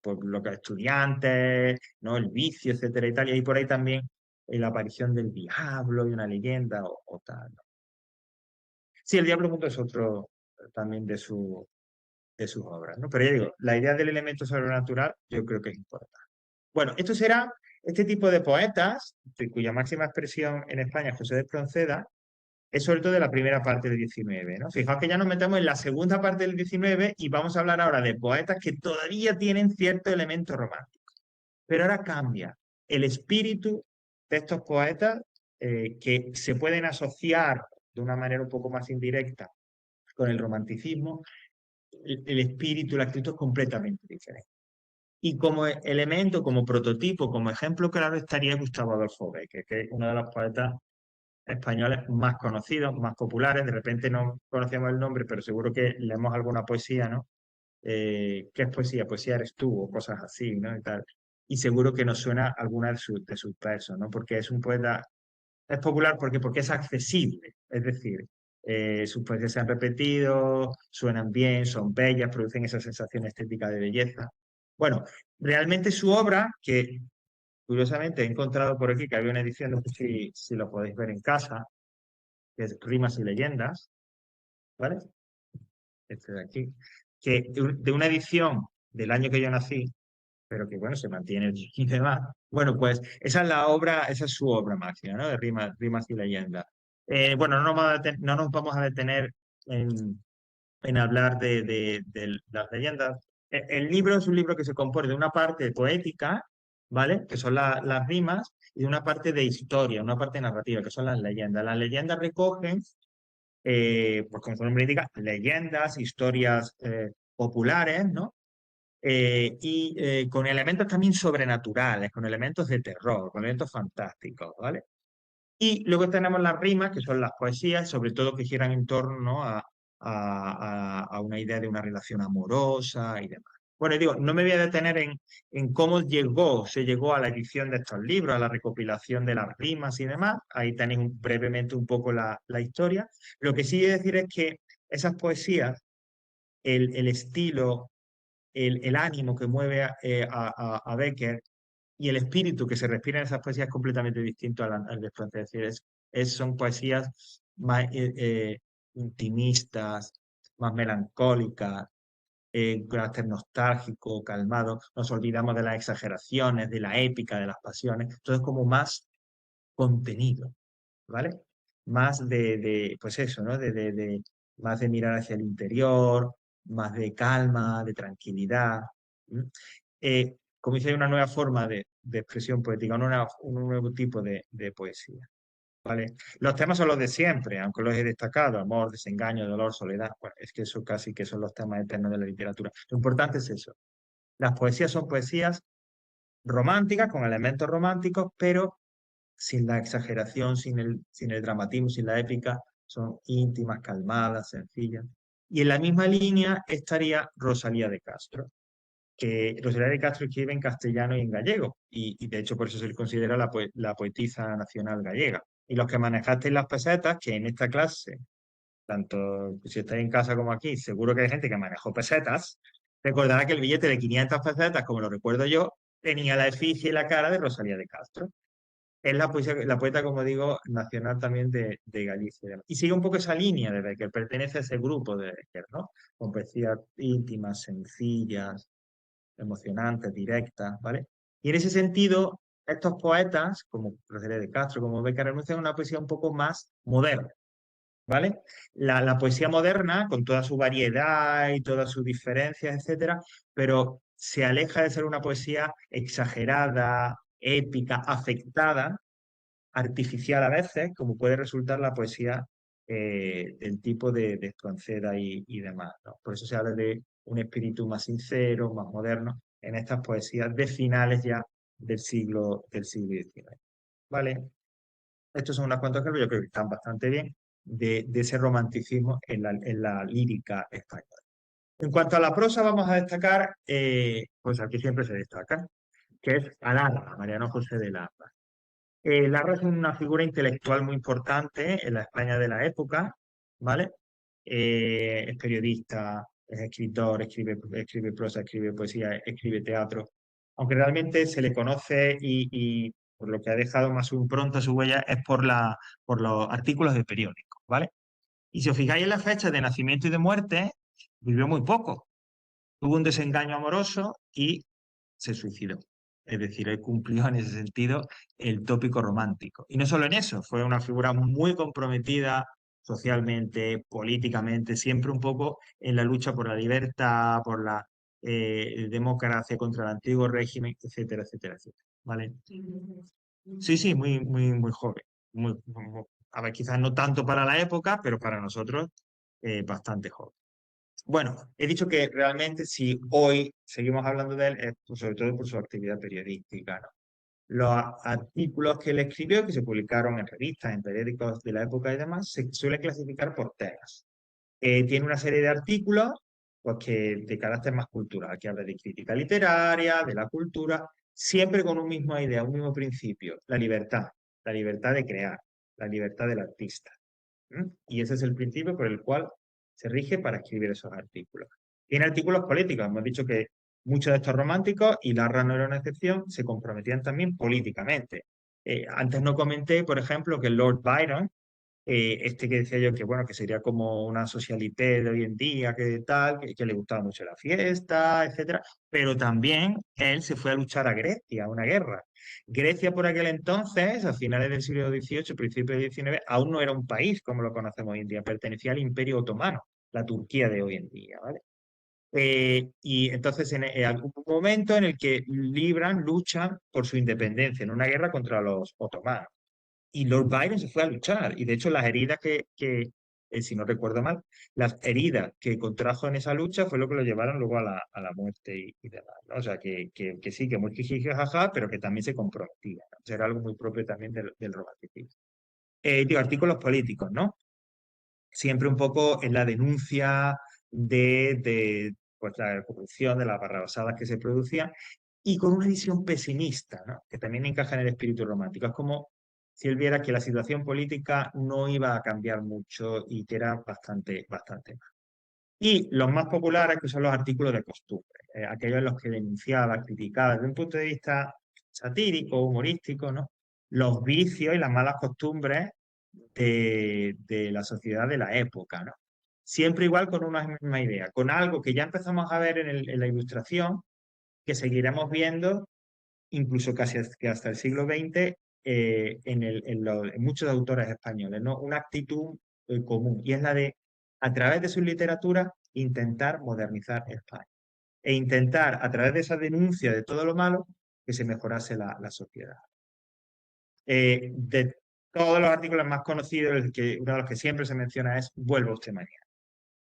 por lo que es estudiantes, ¿no? El vicio, etcétera y tal, y hay por ahí también la aparición del diablo y una leyenda o tal, ¿no? Sí, el diablo mundo es otro también de sus obras, ¿no? Pero ya digo, la idea del elemento sobrenatural yo creo que es importante. Bueno, esto será este tipo de poetas, cuya máxima expresión en España es José de Espronceda, es sobre todo de la primera parte del XIX, ¿no? Fijaos que ya nos metemos en la segunda parte del XIX y vamos a hablar ahora de poetas que todavía tienen cierto elemento romántico. Pero ahora cambia el espíritu de estos poetas que se pueden asociar de una manera un poco más indirecta con el romanticismo, el espíritu, la actitud es completamente diferente. Y como elemento, como prototipo, como ejemplo, claro, estaría Gustavo Adolfo Bécquer, que es uno de los poetas españoles más conocidos, más populares. De repente no conocíamos el nombre, pero seguro que leemos alguna poesía, ¿no? ¿Qué es poesía? Poesía eres tú, o cosas así, ¿no? Y tal. Y seguro que nos suena alguna de sus versos, ¿no? Porque es un poeta, es popular porque es accesible, es decir, sus poesías se han repetido, suenan bien, son bellas, producen esa sensación estética de belleza. Bueno, realmente su obra, que curiosamente he encontrado por aquí que había una edición, no sé si lo podéis ver en casa, que es Rimas y Leyendas, ¿vale? Este de aquí, que de una edición del año que yo nací, pero que bueno, se mantiene y demás. Bueno, pues esa es la obra, esa es su obra máxima, ¿no? De rimas y leyendas. Bueno, no nos vamos a detener en hablar de las leyendas. El libro es un libro que se compone de una parte poética, ¿vale? Que son las rimas, y de una parte de historia, una parte narrativa, que son las leyendas. Las leyendas recogen, pues como su nombre indica, leyendas, historias populares, ¿no? Con elementos también sobrenaturales, con elementos de terror, con elementos fantásticos, ¿vale? Y luego tenemos las rimas, que son las poesías, sobre todo que giran en torno a una idea de una relación amorosa y demás. Bueno, digo, no me voy a detener en cómo se llegó a la edición de estos libros, a la recopilación de las rimas y demás. Ahí tenéis brevemente un poco la historia. Lo que sí voy a decir es que esas poesías, el estilo, el ánimo que mueve a Becker y el espíritu que se respira en esas poesías es completamente distinto al de Francés. Es decir, son poesías más intimistas, más melancólicas, con carácter nostálgico, calmado. Nos olvidamos de las exageraciones, de la épica, de las pasiones. Todo es como más contenido, ¿vale? Más pues eso, ¿no? Más de mirar hacia el interior, más de calma, de tranquilidad. ¿M? Como dice, hay una nueva forma de expresión poética, un nuevo tipo de poesía, ¿vale? Los temas son los de siempre, aunque los he destacado: amor, desengaño, dolor, soledad. Bueno, es que eso casi que son los temas eternos de la literatura. Lo importante es eso. Las poesías son poesías románticas, con elementos románticos, pero sin la exageración, sin el dramatismo, sin la épica. Son íntimas, calmadas, sencillas. Y en la misma línea estaría Rosalía de Castro, que Rosalía de Castro escribe en castellano y en gallego, y de hecho por eso se le considera la poetisa nacional gallega. Y los que manejasteis las pesetas, que en esta clase, tanto si estáis en casa como aquí, seguro que hay gente que manejó pesetas, recordará que el billete de 500 pesetas, como lo recuerdo yo, tenía la efigie y la cara de Rosalía de Castro. Es la poeta, como digo, nacional también de Galicia. Y sigue un poco esa línea de Becker, pertenece a ese grupo de Becker, ¿no? Con poesías íntimas, sencillas, emocionantes, directas, ¿vale? Y en ese sentido, estos poetas, como Rosalía de Castro, como Becker, renuncian a una poesía un poco más moderna, ¿vale? La poesía moderna, con toda su variedad y todas sus diferencias, etcétera, pero se aleja de ser una poesía exagerada, épica, afectada, artificial a veces, como puede resultar la poesía del tipo de Espronceda y demás, ¿no? Por eso se habla de un espíritu más sincero, más moderno, en estas poesías de finales ya del siglo XIX. ¿Vale? Estos son unos cuantos ejemplos, yo creo que están bastante bien, de ese romanticismo en la lírica española. En cuanto a la prosa, vamos a destacar, pues aquí siempre se destaca, que es a Larra, Mariano José de Larra. Larra es una figura intelectual muy importante en la España de la época, ¿vale? Es periodista, es escritor, escribe prosa, escribe poesía, escribe teatro. Aunque realmente se le conoce y por lo que ha dejado más su impronta, su huella, es por los artículos de periódicos, ¿vale? Y si os fijáis en la fecha de nacimiento y de muerte, vivió muy poco. Tuvo un desengaño amoroso y se suicidó. Es decir, él cumplió en ese sentido el tópico romántico. Y no solo en eso, fue una figura muy comprometida socialmente, políticamente, siempre un poco en la lucha por la libertad, por la democracia contra el antiguo régimen, etcétera, etcétera, etcétera. ¿Vale? Sí, sí, muy, muy, muy joven. A ver, quizás no tanto para la época, pero para nosotros bastante joven. Bueno, he dicho que realmente si hoy seguimos hablando de él es sobre todo por su actividad periodística, ¿no? Los artículos que él escribió, que se publicaron en revistas, en periódicos de la época y demás, se suelen clasificar por temas. Tiene una serie de artículos pues, de carácter más cultural, que habla de crítica literaria, de la cultura, siempre con una misma idea, un mismo principio: la libertad de crear, la libertad del artista. Y ese es el principio por el cual se rige para escribir esos artículos. Tiene artículos políticos, hemos dicho que muchos de estos románticos, y Larra no era una excepción, se comprometían también políticamente. Antes no comenté, por ejemplo, que Lord Byron, este que decía yo que bueno, que sería como una socialité de hoy en día, que tal, que le gustaba mucho la fiesta, etcétera, pero también él se fue a luchar a Grecia, a una guerra. Grecia por aquel entonces, a finales del siglo XVIII, principios del XIX, aún no era un país como lo conocemos hoy en día, pertenecía al Imperio Otomano, la Turquía de hoy en día, ¿vale? Y entonces hubo un momento en el que luchan por su independencia en una guerra contra los otomanos. Y Lord Byron se fue a luchar. Y de hecho, las heridas si no recuerdo mal, las heridas que contrajo en esa lucha fue lo que lo llevaron luego a la muerte y demás, ¿no? O sea, que sí, que muy jiji, jaja, pero que también se comprometía, ¿no? O sea, era algo muy propio también del romanticismo. Digo, artículos políticos, ¿no? Siempre un poco en la denuncia de pues, la corrupción, de las barrabasadas que se producían, y con una visión pesimista, ¿no? Que también encaja en el espíritu romántico. Es como si él viera que la situación política no iba a cambiar mucho y que era bastante mal. Y los más populares, que son los artículos de costumbre, aquellos en los que denunciaba, criticaba desde un punto de vista satírico, humorístico, ¿no? Los vicios y las malas costumbres de la sociedad de la época, ¿no? Siempre igual con una misma idea, con algo que ya empezamos a ver en la Ilustración, que seguiremos viendo incluso casi que hasta el siglo XX en muchos autores españoles, ¿no? Una actitud común, y es la de, a través de su literatura, intentar modernizar España e intentar, a través de esa denuncia de todo lo malo, que se mejorase la sociedad. De todos los artículos más conocidos, uno de los que siempre se menciona es "Vuelva usted mañana".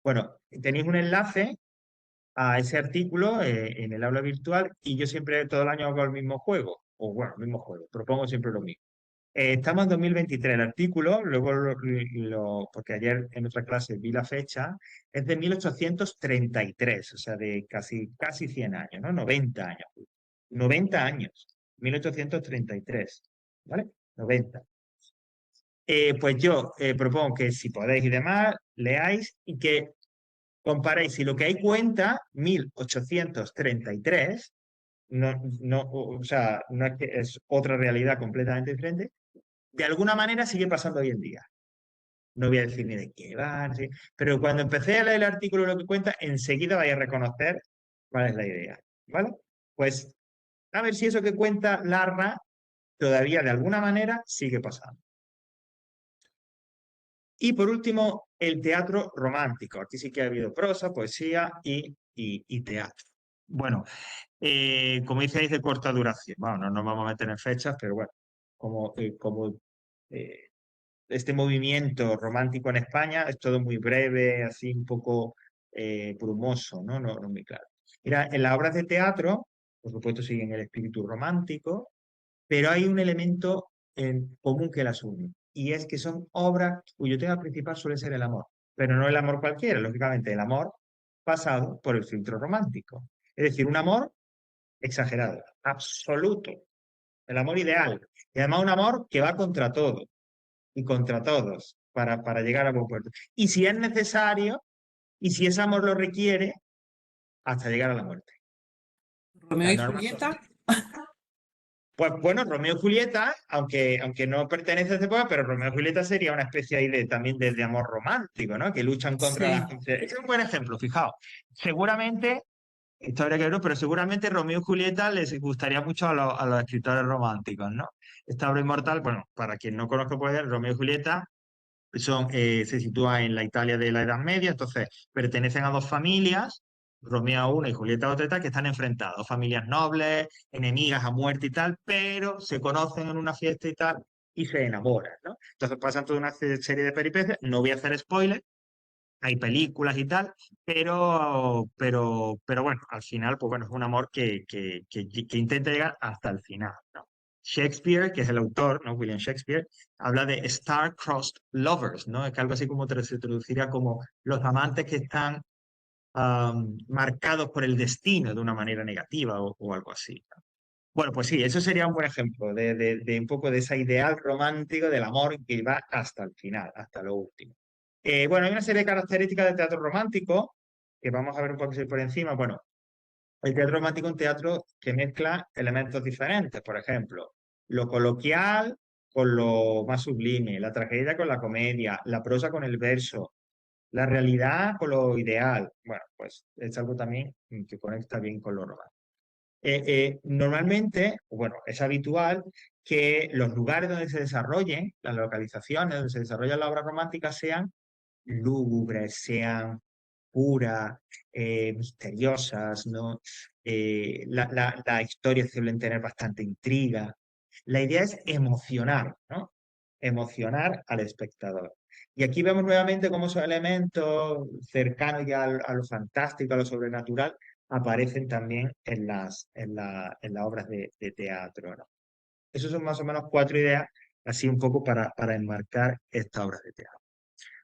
Bueno, tenéis un enlace a ese artículo en el aula virtual, y yo siempre todo el año hago el mismo juego, o bueno, el mismo juego, propongo siempre lo mismo. Estamos en 2023, el artículo, luego porque ayer en otra clase vi la fecha, es de 1833, o sea, de casi 100 años, ¿no? 90 años. 90 años, 1833, ¿vale? 90. Pues yo propongo que si podéis y demás, leáis y que comparéis si lo que hay cuenta, 1833, o sea, no es que es otra realidad completamente diferente, de alguna manera sigue pasando hoy en día. No voy a decir ni de qué va, ¿sí? Pero cuando empecé a leer el artículo lo que cuenta, enseguida vais a reconocer cuál es la idea, ¿vale? Pues a ver si eso que cuenta Larra todavía de alguna manera sigue pasando. Y por último, el teatro romántico. Aquí sí que ha habido prosa, poesía y teatro. Bueno, como dice, de corta duración. Bueno, no nos vamos a meter en fechas, pero bueno, como este movimiento romántico en España es todo muy breve, así un poco brumoso, ¿no? No muy claro. Mira, en las obras de teatro, por supuesto, siguen el espíritu romántico, pero hay un elemento en común que las une, y es que son obras cuyo tema principal suele ser el amor, pero no el amor cualquiera, lógicamente, el amor pasado por el filtro romántico. Es decir, un amor exagerado, absoluto, el amor ideal, y además un amor que va contra todo y contra todos para llegar a buen puerto. Y si es necesario, y si ese amor lo requiere, hasta llegar a la muerte. Romeo Las y normas son. Julieta. Pues bueno, Romeo y Julieta, aunque no pertenece a ese pueblo, pero Romeo y Julieta sería una especie ahí también de amor romántico, ¿no? Que luchan contra la Sí. gente. Es un buen ejemplo, fijaos. Seguramente, esto habría que verlo, pero seguramente Romeo y Julieta les gustaría mucho a los escritores románticos, ¿no? Esta obra inmortal, bueno, para quien no conozca, puede ver, Romeo y Julieta se sitúa en la Italia de la Edad Media, entonces pertenecen a dos familias, Romeo a una y Julieta a otra, y tal, que están enfrentadas, dos familias nobles, enemigas a muerte y tal, pero se conocen en una fiesta y tal, y se enamoran, ¿no? Entonces pasan toda una serie de peripecias, no voy a hacer spoilers, hay películas y tal, pero bueno, al final, pues bueno, es un amor que intenta llegar hasta el final, ¿no? Shakespeare, que es el autor, ¿no? William Shakespeare, habla de star-crossed lovers, ¿no? Es que algo así como se traduciría como los amantes que están marcados por el destino de una manera negativa o algo así, ¿no? Bueno, pues sí, eso sería un buen ejemplo de un poco de ese ideal romántico del amor que va hasta el final, hasta lo último. Bueno, hay una serie de características del teatro romántico que vamos a ver un poco así por encima. Bueno, El teatro romántico es un teatro que mezcla elementos diferentes, por ejemplo, lo coloquial con lo más sublime, la tragedia con la comedia, la prosa con el verso, la realidad con lo ideal. Bueno, pues es algo también que conecta bien con lo romántico. Normalmente, bueno, es habitual que los lugares donde se desarrollen, las localizaciones donde se desarrolla la obra romántica sean lúgubres, sean puras, misteriosas, ¿no? La historia suelen tener bastante intriga. La idea es emocionar, ¿no? Emocionar al espectador. Y aquí vemos nuevamente cómo esos elementos cercanos ya a lo fantástico, a lo sobrenatural, aparecen también en las obras de teatro, ¿no? Esos son más o menos 4 ideas, así un poco para enmarcar estas obras de teatro.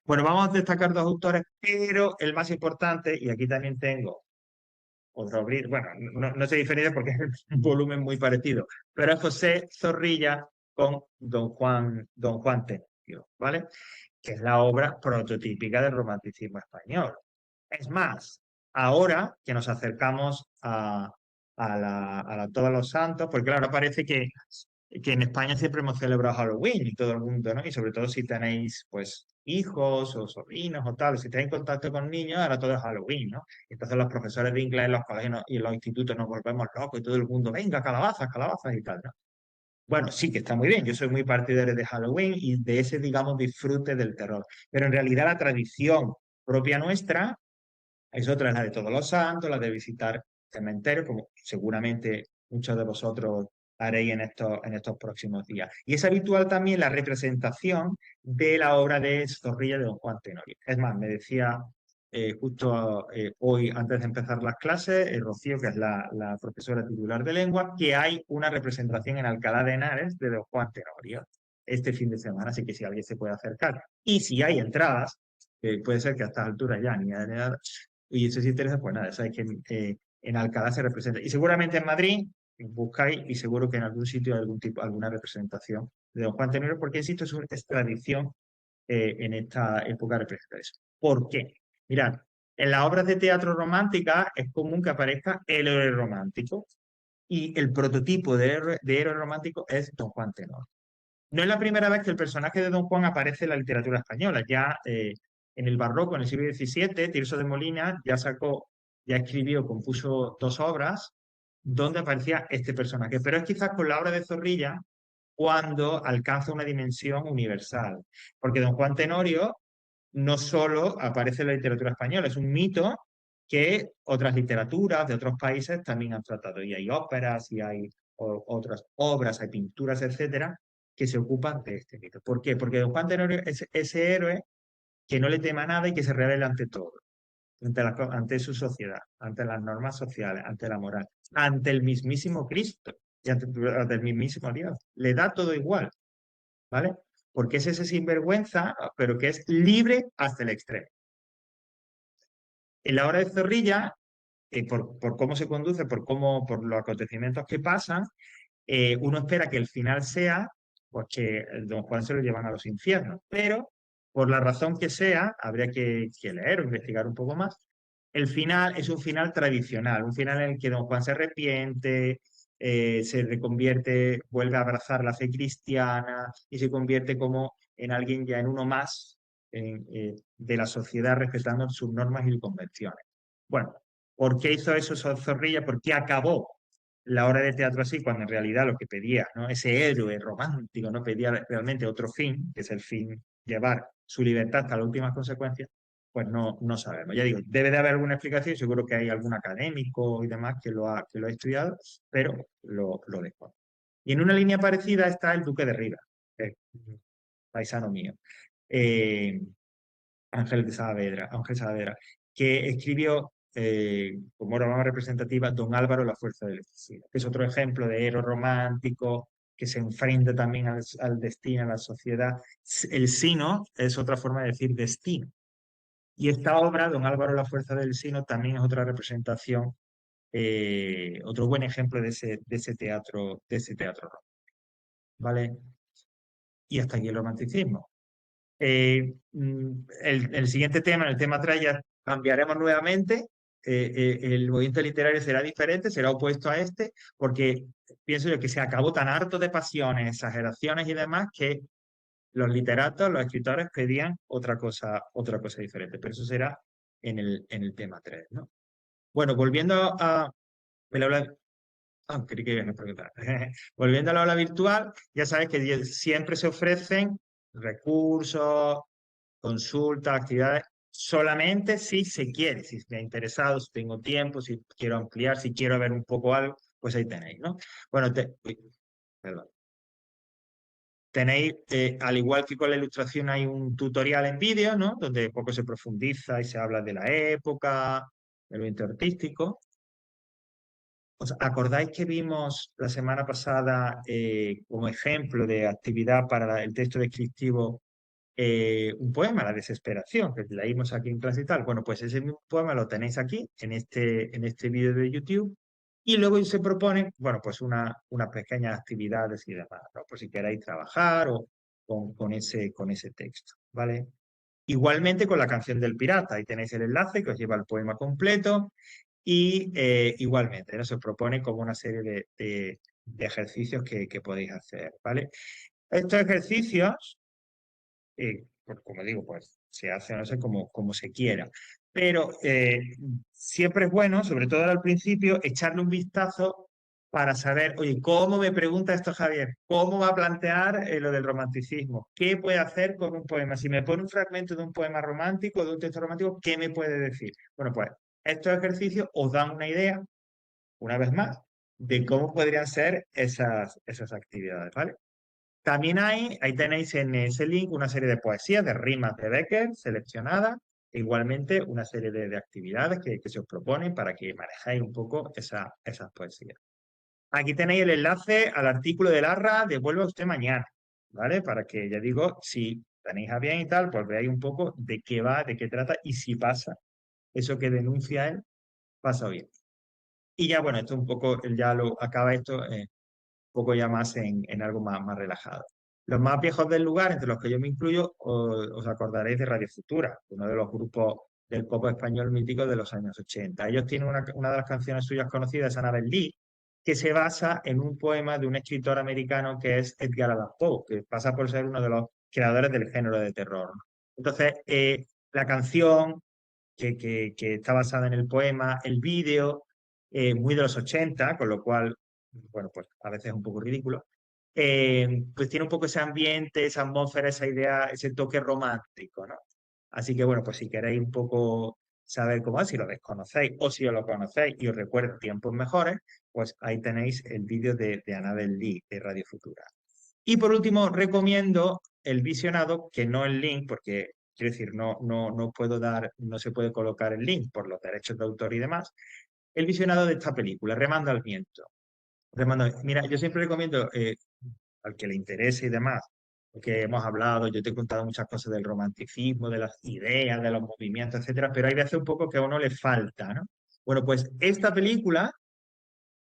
Bueno, vamos a destacar 2 autores, pero el más importante, y aquí también tengo otro, bueno, no se diferencia porque es un volumen muy parecido, pero es José Zorrilla con Don Juan Tenorio, ¿vale? Que es la obra prototípica del romanticismo español. Es más, ahora que nos acercamos a Todos los Santos, porque claro, parece que en España siempre hemos celebrado Halloween y todo el mundo, ¿no? Y sobre todo si tenéis, pues, hijos o sobrinos o tal, si tenéis en contacto con niños, ahora todo es Halloween, ¿no? Entonces los profesores de inglés en los colegios y en los institutos nos volvemos locos y todo el mundo, venga, calabazas, calabazas y tal, ¿no? Bueno, sí que está muy bien, yo soy muy partidario de Halloween y de ese, digamos, disfrute del terror, pero en realidad la tradición propia nuestra es otra, la de Todos los Santos, la de visitar cementerios, como seguramente muchos de vosotros haréis en estos próximos días. Y es habitual también la representación de la obra de Zorrilla de Don Juan Tenorio. Es más, me decía justo hoy, antes de empezar las clases, Rocío, que es la profesora titular de lengua, que hay una representación en Alcalá de Henares de Don Juan Tenorio este fin de semana, así que si alguien se puede acercar. Y si hay entradas, puede ser que a estas alturas ya ni y eso sí interesa, pues nada, sabes que en Alcalá se representa. Y seguramente en Madrid buscáis y seguro que en algún sitio hay alguna representación de Don Juan Tenorio, porque insisto, es tradición en esta época representar eso. ¿Por qué? Mirad, en las obras de teatro romántica es común que aparezca el héroe romántico y el prototipo de héroe romántico es Don Juan Tenorio. No es la primera vez que el personaje de Don Juan aparece en la literatura española. Ya en el barroco, en el siglo XVII, Tirso de Molina ya escribió, compuso 2 obras donde aparecía este personaje. Pero es quizás con la obra de Zorrilla cuando alcanza una dimensión universal. Porque Don Juan Tenorio no solo aparece en la literatura española, es un mito que otras literaturas de otros países también han tratado. Y hay óperas, y hay otras obras, hay pinturas, etcétera, que se ocupan de este mito. ¿Por qué? Porque Don Juan Tenorio es ese héroe que no le tema nada y que se revela ante todo, ante su sociedad, ante las normas sociales, ante la moral, ante el mismísimo Cristo y ante el mismísimo Dios. Le da todo igual, ¿vale? Porque es ese sinvergüenza, pero que es libre hasta el extremo. En la hora de Zorrilla, por cómo se conduce, por los acontecimientos que pasan, uno espera que el final sea pues que Don Juan se lo llevan a los infiernos, pero por la razón que sea, habría que leer o investigar un poco más. El final es un final tradicional, un final en el que Don Juan se arrepiente, se reconvierte, vuelve a abrazar la fe cristiana y se convierte como en alguien ya en uno más de la sociedad respetando sus normas y convenciones. Bueno, ¿por qué hizo eso Zorrilla? ¿Por qué acabó la obra de teatro así cuando en realidad lo que pedía, ¿no? Ese héroe romántico no pedía realmente otro fin, que es el fin llevar su libertad hasta las últimas consecuencias? Pues no sabemos. Ya digo, debe de haber alguna explicación, seguro que hay algún académico y demás que lo ha estudiado, pero lo dejo. Y en una línea parecida está el Duque de Rivas, paisano mío, eh, Ángel Saavedra, que escribió como obra más representativa Don Álvaro la fuerza del destino, que es otro ejemplo de héroe romántico que se enfrenta también al destino, a la sociedad. El sino es otra forma de decir destino. Y esta obra, Don Álvaro la fuerza del sino, también es otra representación, otro buen ejemplo de ese teatro romántico, ¿vale? Y hasta aquí el romanticismo. El siguiente tema, el tema 3, ya cambiaremos nuevamente. el movimiento literario será diferente, será opuesto a este, porque pienso yo que se acabó tan harto de pasiones, exageraciones y demás, que los literatos, los escritores pedían otra cosa diferente. Pero eso será en el tema 3, ¿no? Bueno, volviendo a el aula, creí que ibas a preguntar. Volviendo al aula virtual, ya sabes que siempre se ofrecen recursos, consultas, actividades, solamente si se quiere, si me ha interesado, si tengo tiempo, si quiero ampliar, si quiero ver un poco algo, pues ahí tenéis, ¿no? Bueno, uy, perdón. Tenéis, al igual que con la ilustración, hay un tutorial en vídeo, ¿no? Donde un poco se profundiza y se habla de la época, del movimiento artístico. ¿Os acordáis que vimos la semana pasada como ejemplo de actividad para el texto descriptivo un poema, La desesperación, que leímos aquí en clase y tal? Bueno, pues ese mismo poema lo tenéis aquí en este vídeo de YouTube. Y luego se propone, bueno, pues unas pequeñas actividades y demás, ¿no? Por si queréis trabajar o con ese texto, ¿vale? Igualmente con la canción del pirata, ahí tenéis el enlace que os lleva al poema completo y igualmente, ¿no? Se os propone como una serie de ejercicios que podéis hacer, ¿vale? Estos ejercicios, pues, como digo, pues se hacen, no sé, como se quiera. Pero siempre es bueno, sobre todo al principio, echarle un vistazo para saber, oye, ¿cómo me pregunta esto Javier? ¿Cómo va a plantear lo del romanticismo? ¿Qué puede hacer con un poema? Si me pone un fragmento de un poema romántico, de un texto romántico, ¿qué me puede decir? Bueno, pues estos ejercicios os dan una idea, una vez más, de cómo podrían ser esas actividades, ¿vale? También ahí tenéis en ese link una serie de poesías, de rimas de Becker seleccionadas, e igualmente una serie de actividades que se os proponen para que manejáis un poco esas poesías. Aquí tenéis el enlace al artículo de Larra, devuelva usted mañana, ¿vale? Para que, ya digo, si tenéis a bien y tal, pues veáis un poco de qué va, de qué trata y si pasa eso que denuncia él, pasa bien. Y ya, bueno, esto un poco, ya lo acaba esto poco ya más en algo más relajado. Los más viejos del lugar, entre los que yo me incluyo, os acordaréis de Radio Futura, uno de los grupos del pop español mítico de los años 80. Ellos tienen una de las canciones suyas conocidas, Annabel Lee, que se basa en un poema de un escritor americano que es Edgar Allan Poe, que pasa por ser uno de los creadores del género de terror. Entonces, la canción que está basada en el poema, el vídeo, muy de los 80, con lo cual, bueno, pues a veces es un poco ridículo, pues tiene un poco ese ambiente, esa atmósfera, esa idea, ese toque romántico, ¿no? Así que, bueno, pues si queréis un poco saber cómo es, si lo desconocéis o si os lo conocéis y os recuerda tiempos mejores, pues ahí tenéis el vídeo de Annabel Lee de Radio Futura. Y por último, recomiendo el visionado, que no el link, porque quiero decir, no puedo dar, no se puede colocar el link por los derechos de autor y demás. El visionado de esta película, Remando al viento. Mira, yo siempre recomiendo al que le interese y demás, porque hemos hablado, yo te he contado muchas cosas del romanticismo, de las ideas, de los movimientos, etcétera, pero hay veces un poco que a uno le falta, ¿no? Bueno, pues esta película,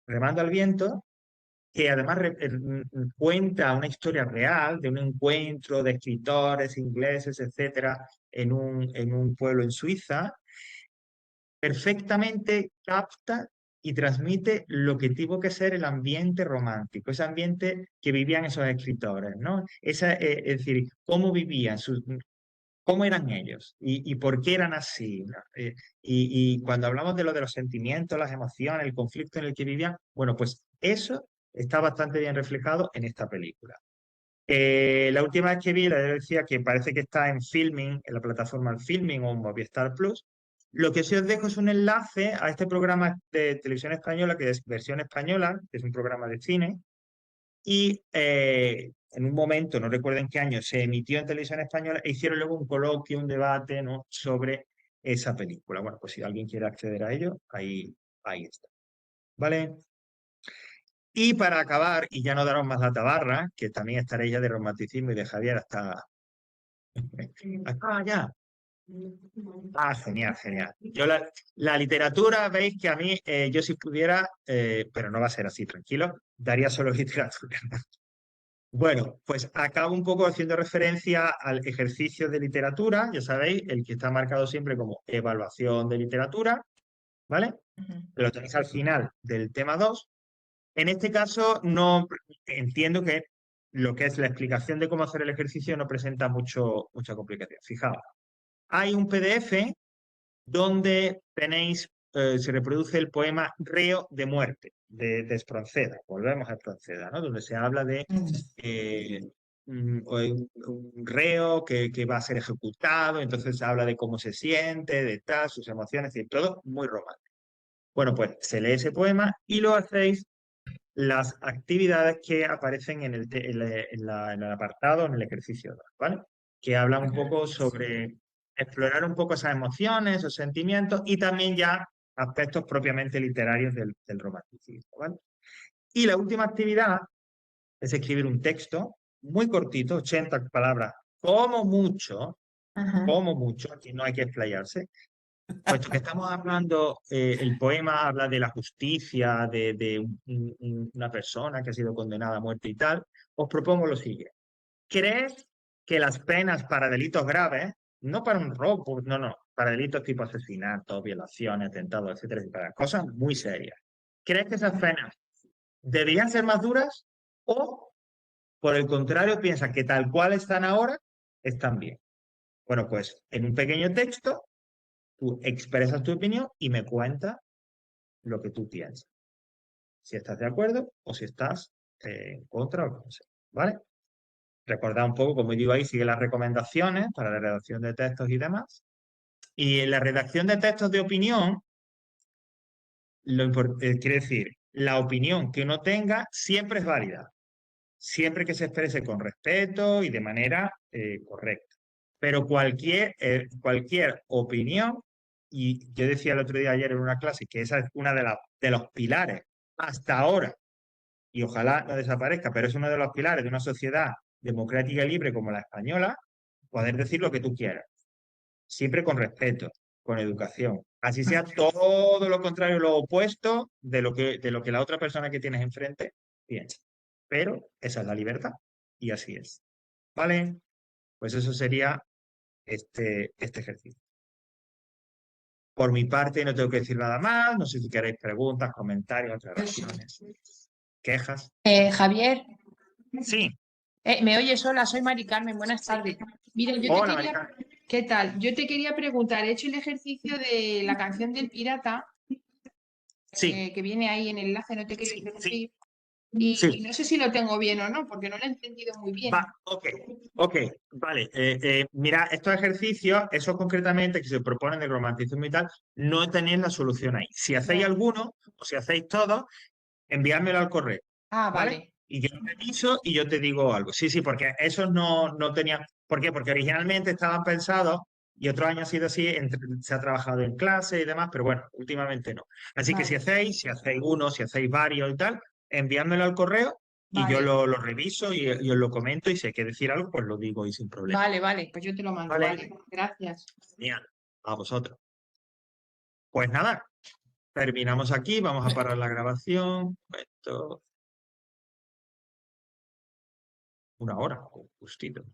Remando al viento, que además cuenta una historia real de un encuentro de escritores ingleses, etcétera, en un pueblo en Suiza, perfectamente capta y transmite lo que tuvo que ser el ambiente romántico, ese ambiente que vivían esos escritores, ¿no? Es decir, cómo vivían, cómo eran ellos y por qué eran así, ¿no? Y cuando hablamos de lo de los sentimientos, las emociones, el conflicto en el que vivían, bueno, pues eso está bastante bien reflejado en esta película. La última vez que vi, la decía que parece que está en Filming, en la plataforma Filming o Movistar Plus. Lo que sí os dejo es un enlace a este programa de televisión española, que es Versión Española, que es un programa de cine, y en un momento, no recuerdo en qué año, se emitió en televisión española e hicieron luego un coloquio, un debate, ¿no?, sobre esa película. Bueno, pues si alguien quiere acceder a ello, ahí está. ¿Vale? Y para acabar, y ya no daros más la tabarra, que también estaréis ya de romanticismo y de Javier hasta... ya. Genial, genial. Yo la literatura, veis que a mí, yo si pudiera, pero no va a ser así, tranquilo, daría solo literatura. Bueno, pues acabo un poco haciendo referencia al ejercicio de literatura, ya sabéis, el que está marcado siempre como evaluación de literatura. ¿vale? Lo tenéis al final del tema 2. En este caso, no entiendo que lo que es la explicación de cómo hacer el ejercicio no presenta mucha complicación. Fijaos, hay un PDF donde tenéis, se reproduce el poema Reo de muerte, de Espronceda. Volvemos a Espronceda, ¿no? Donde se habla de eh, un reo que va a ser ejecutado, entonces se habla de cómo se siente, de tal, sus emociones, y todo muy romántico. Bueno, pues se lee ese poema y lo hacéis las actividades que aparecen en el apartado, en el ejercicio 2, ¿vale? Que hablan un poco sobre explorar un poco esas emociones, esos sentimientos y también ya aspectos propiamente literarios del romanticismo, ¿vale? Y la última actividad es escribir un texto muy cortito, 80 palabras, como mucho, aquí no hay que explayarse, puesto que estamos hablando, el poema habla de la justicia, de una persona que ha sido condenada a muerte y tal, os propongo lo siguiente. ¿Crees que las penas para delitos graves, no para un robo, no, para delitos tipo asesinato, violaciones, atentados, etcétera, para cosas muy serias, ¿crees que esas penas deberían ser más duras o, por el contrario, piensas que tal cual están ahora, están bien? Bueno, pues en un pequeño texto tú expresas tu opinión y me cuentas lo que tú piensas. Si estás de acuerdo o si estás en contra o como sea. ¿Vale? Recordad un poco, como digo ahí, sigue las recomendaciones para la redacción de textos y demás. Y en la redacción de textos de opinión, quiere decir, la opinión que uno tenga siempre es válida, siempre que se exprese con respeto y de manera correcta. Pero cualquier opinión, y yo decía el otro día ayer en una clase que esa es una de los pilares hasta ahora, y ojalá no desaparezca, pero es uno de los pilares de una sociedad democrática y libre como la española, poder decir lo que tú quieras, siempre con respeto, con educación. Así sea todo lo contrario, lo opuesto de lo que la otra persona que tienes enfrente piensa. Pero esa es la libertad y así es. ¿Vale? Pues eso sería este ejercicio. Por mi parte no tengo que decir nada más. No sé si queréis preguntas, comentarios, aclaraciones, quejas. Javier, Sí. ¿me oyes? Hola, soy Mari Carmen, buenas tardes. Mira, Hola, Maricarmen. ¿qué tal? Yo te quería preguntar, he hecho el ejercicio de la canción del pirata, Sí, que viene ahí en el enlace, no te quería sí, interrumpir, y sí. no sé si lo tengo bien o no, porque no lo he entendido muy bien. Ok, vale. Mira, estos ejercicios, esos concretamente que se proponen del romanticismo y tal, no tenéis la solución ahí. Si hacéis Ya. alguno o si hacéis todos, enviádmelo al correo, Ah, ¿vale? vale. Y yo lo reviso y yo te digo algo. Sí, porque esos no tenían. ¿Por qué? Porque originalmente estaban pensados y otros años ha sido así, se ha trabajado en clase y demás, pero bueno, últimamente no. Así que Vale, si hacéis uno, si hacéis varios y tal, enviádmelo al correo y yo vale, lo reviso y os lo comento y si hay que decir algo, pues lo digo y sin problema. vale, pues yo te lo mando, Vale, vale. Gracias. genial. A vosotros. Pues nada, terminamos aquí, vamos a parar la grabación. Esto, 1 hora, justito.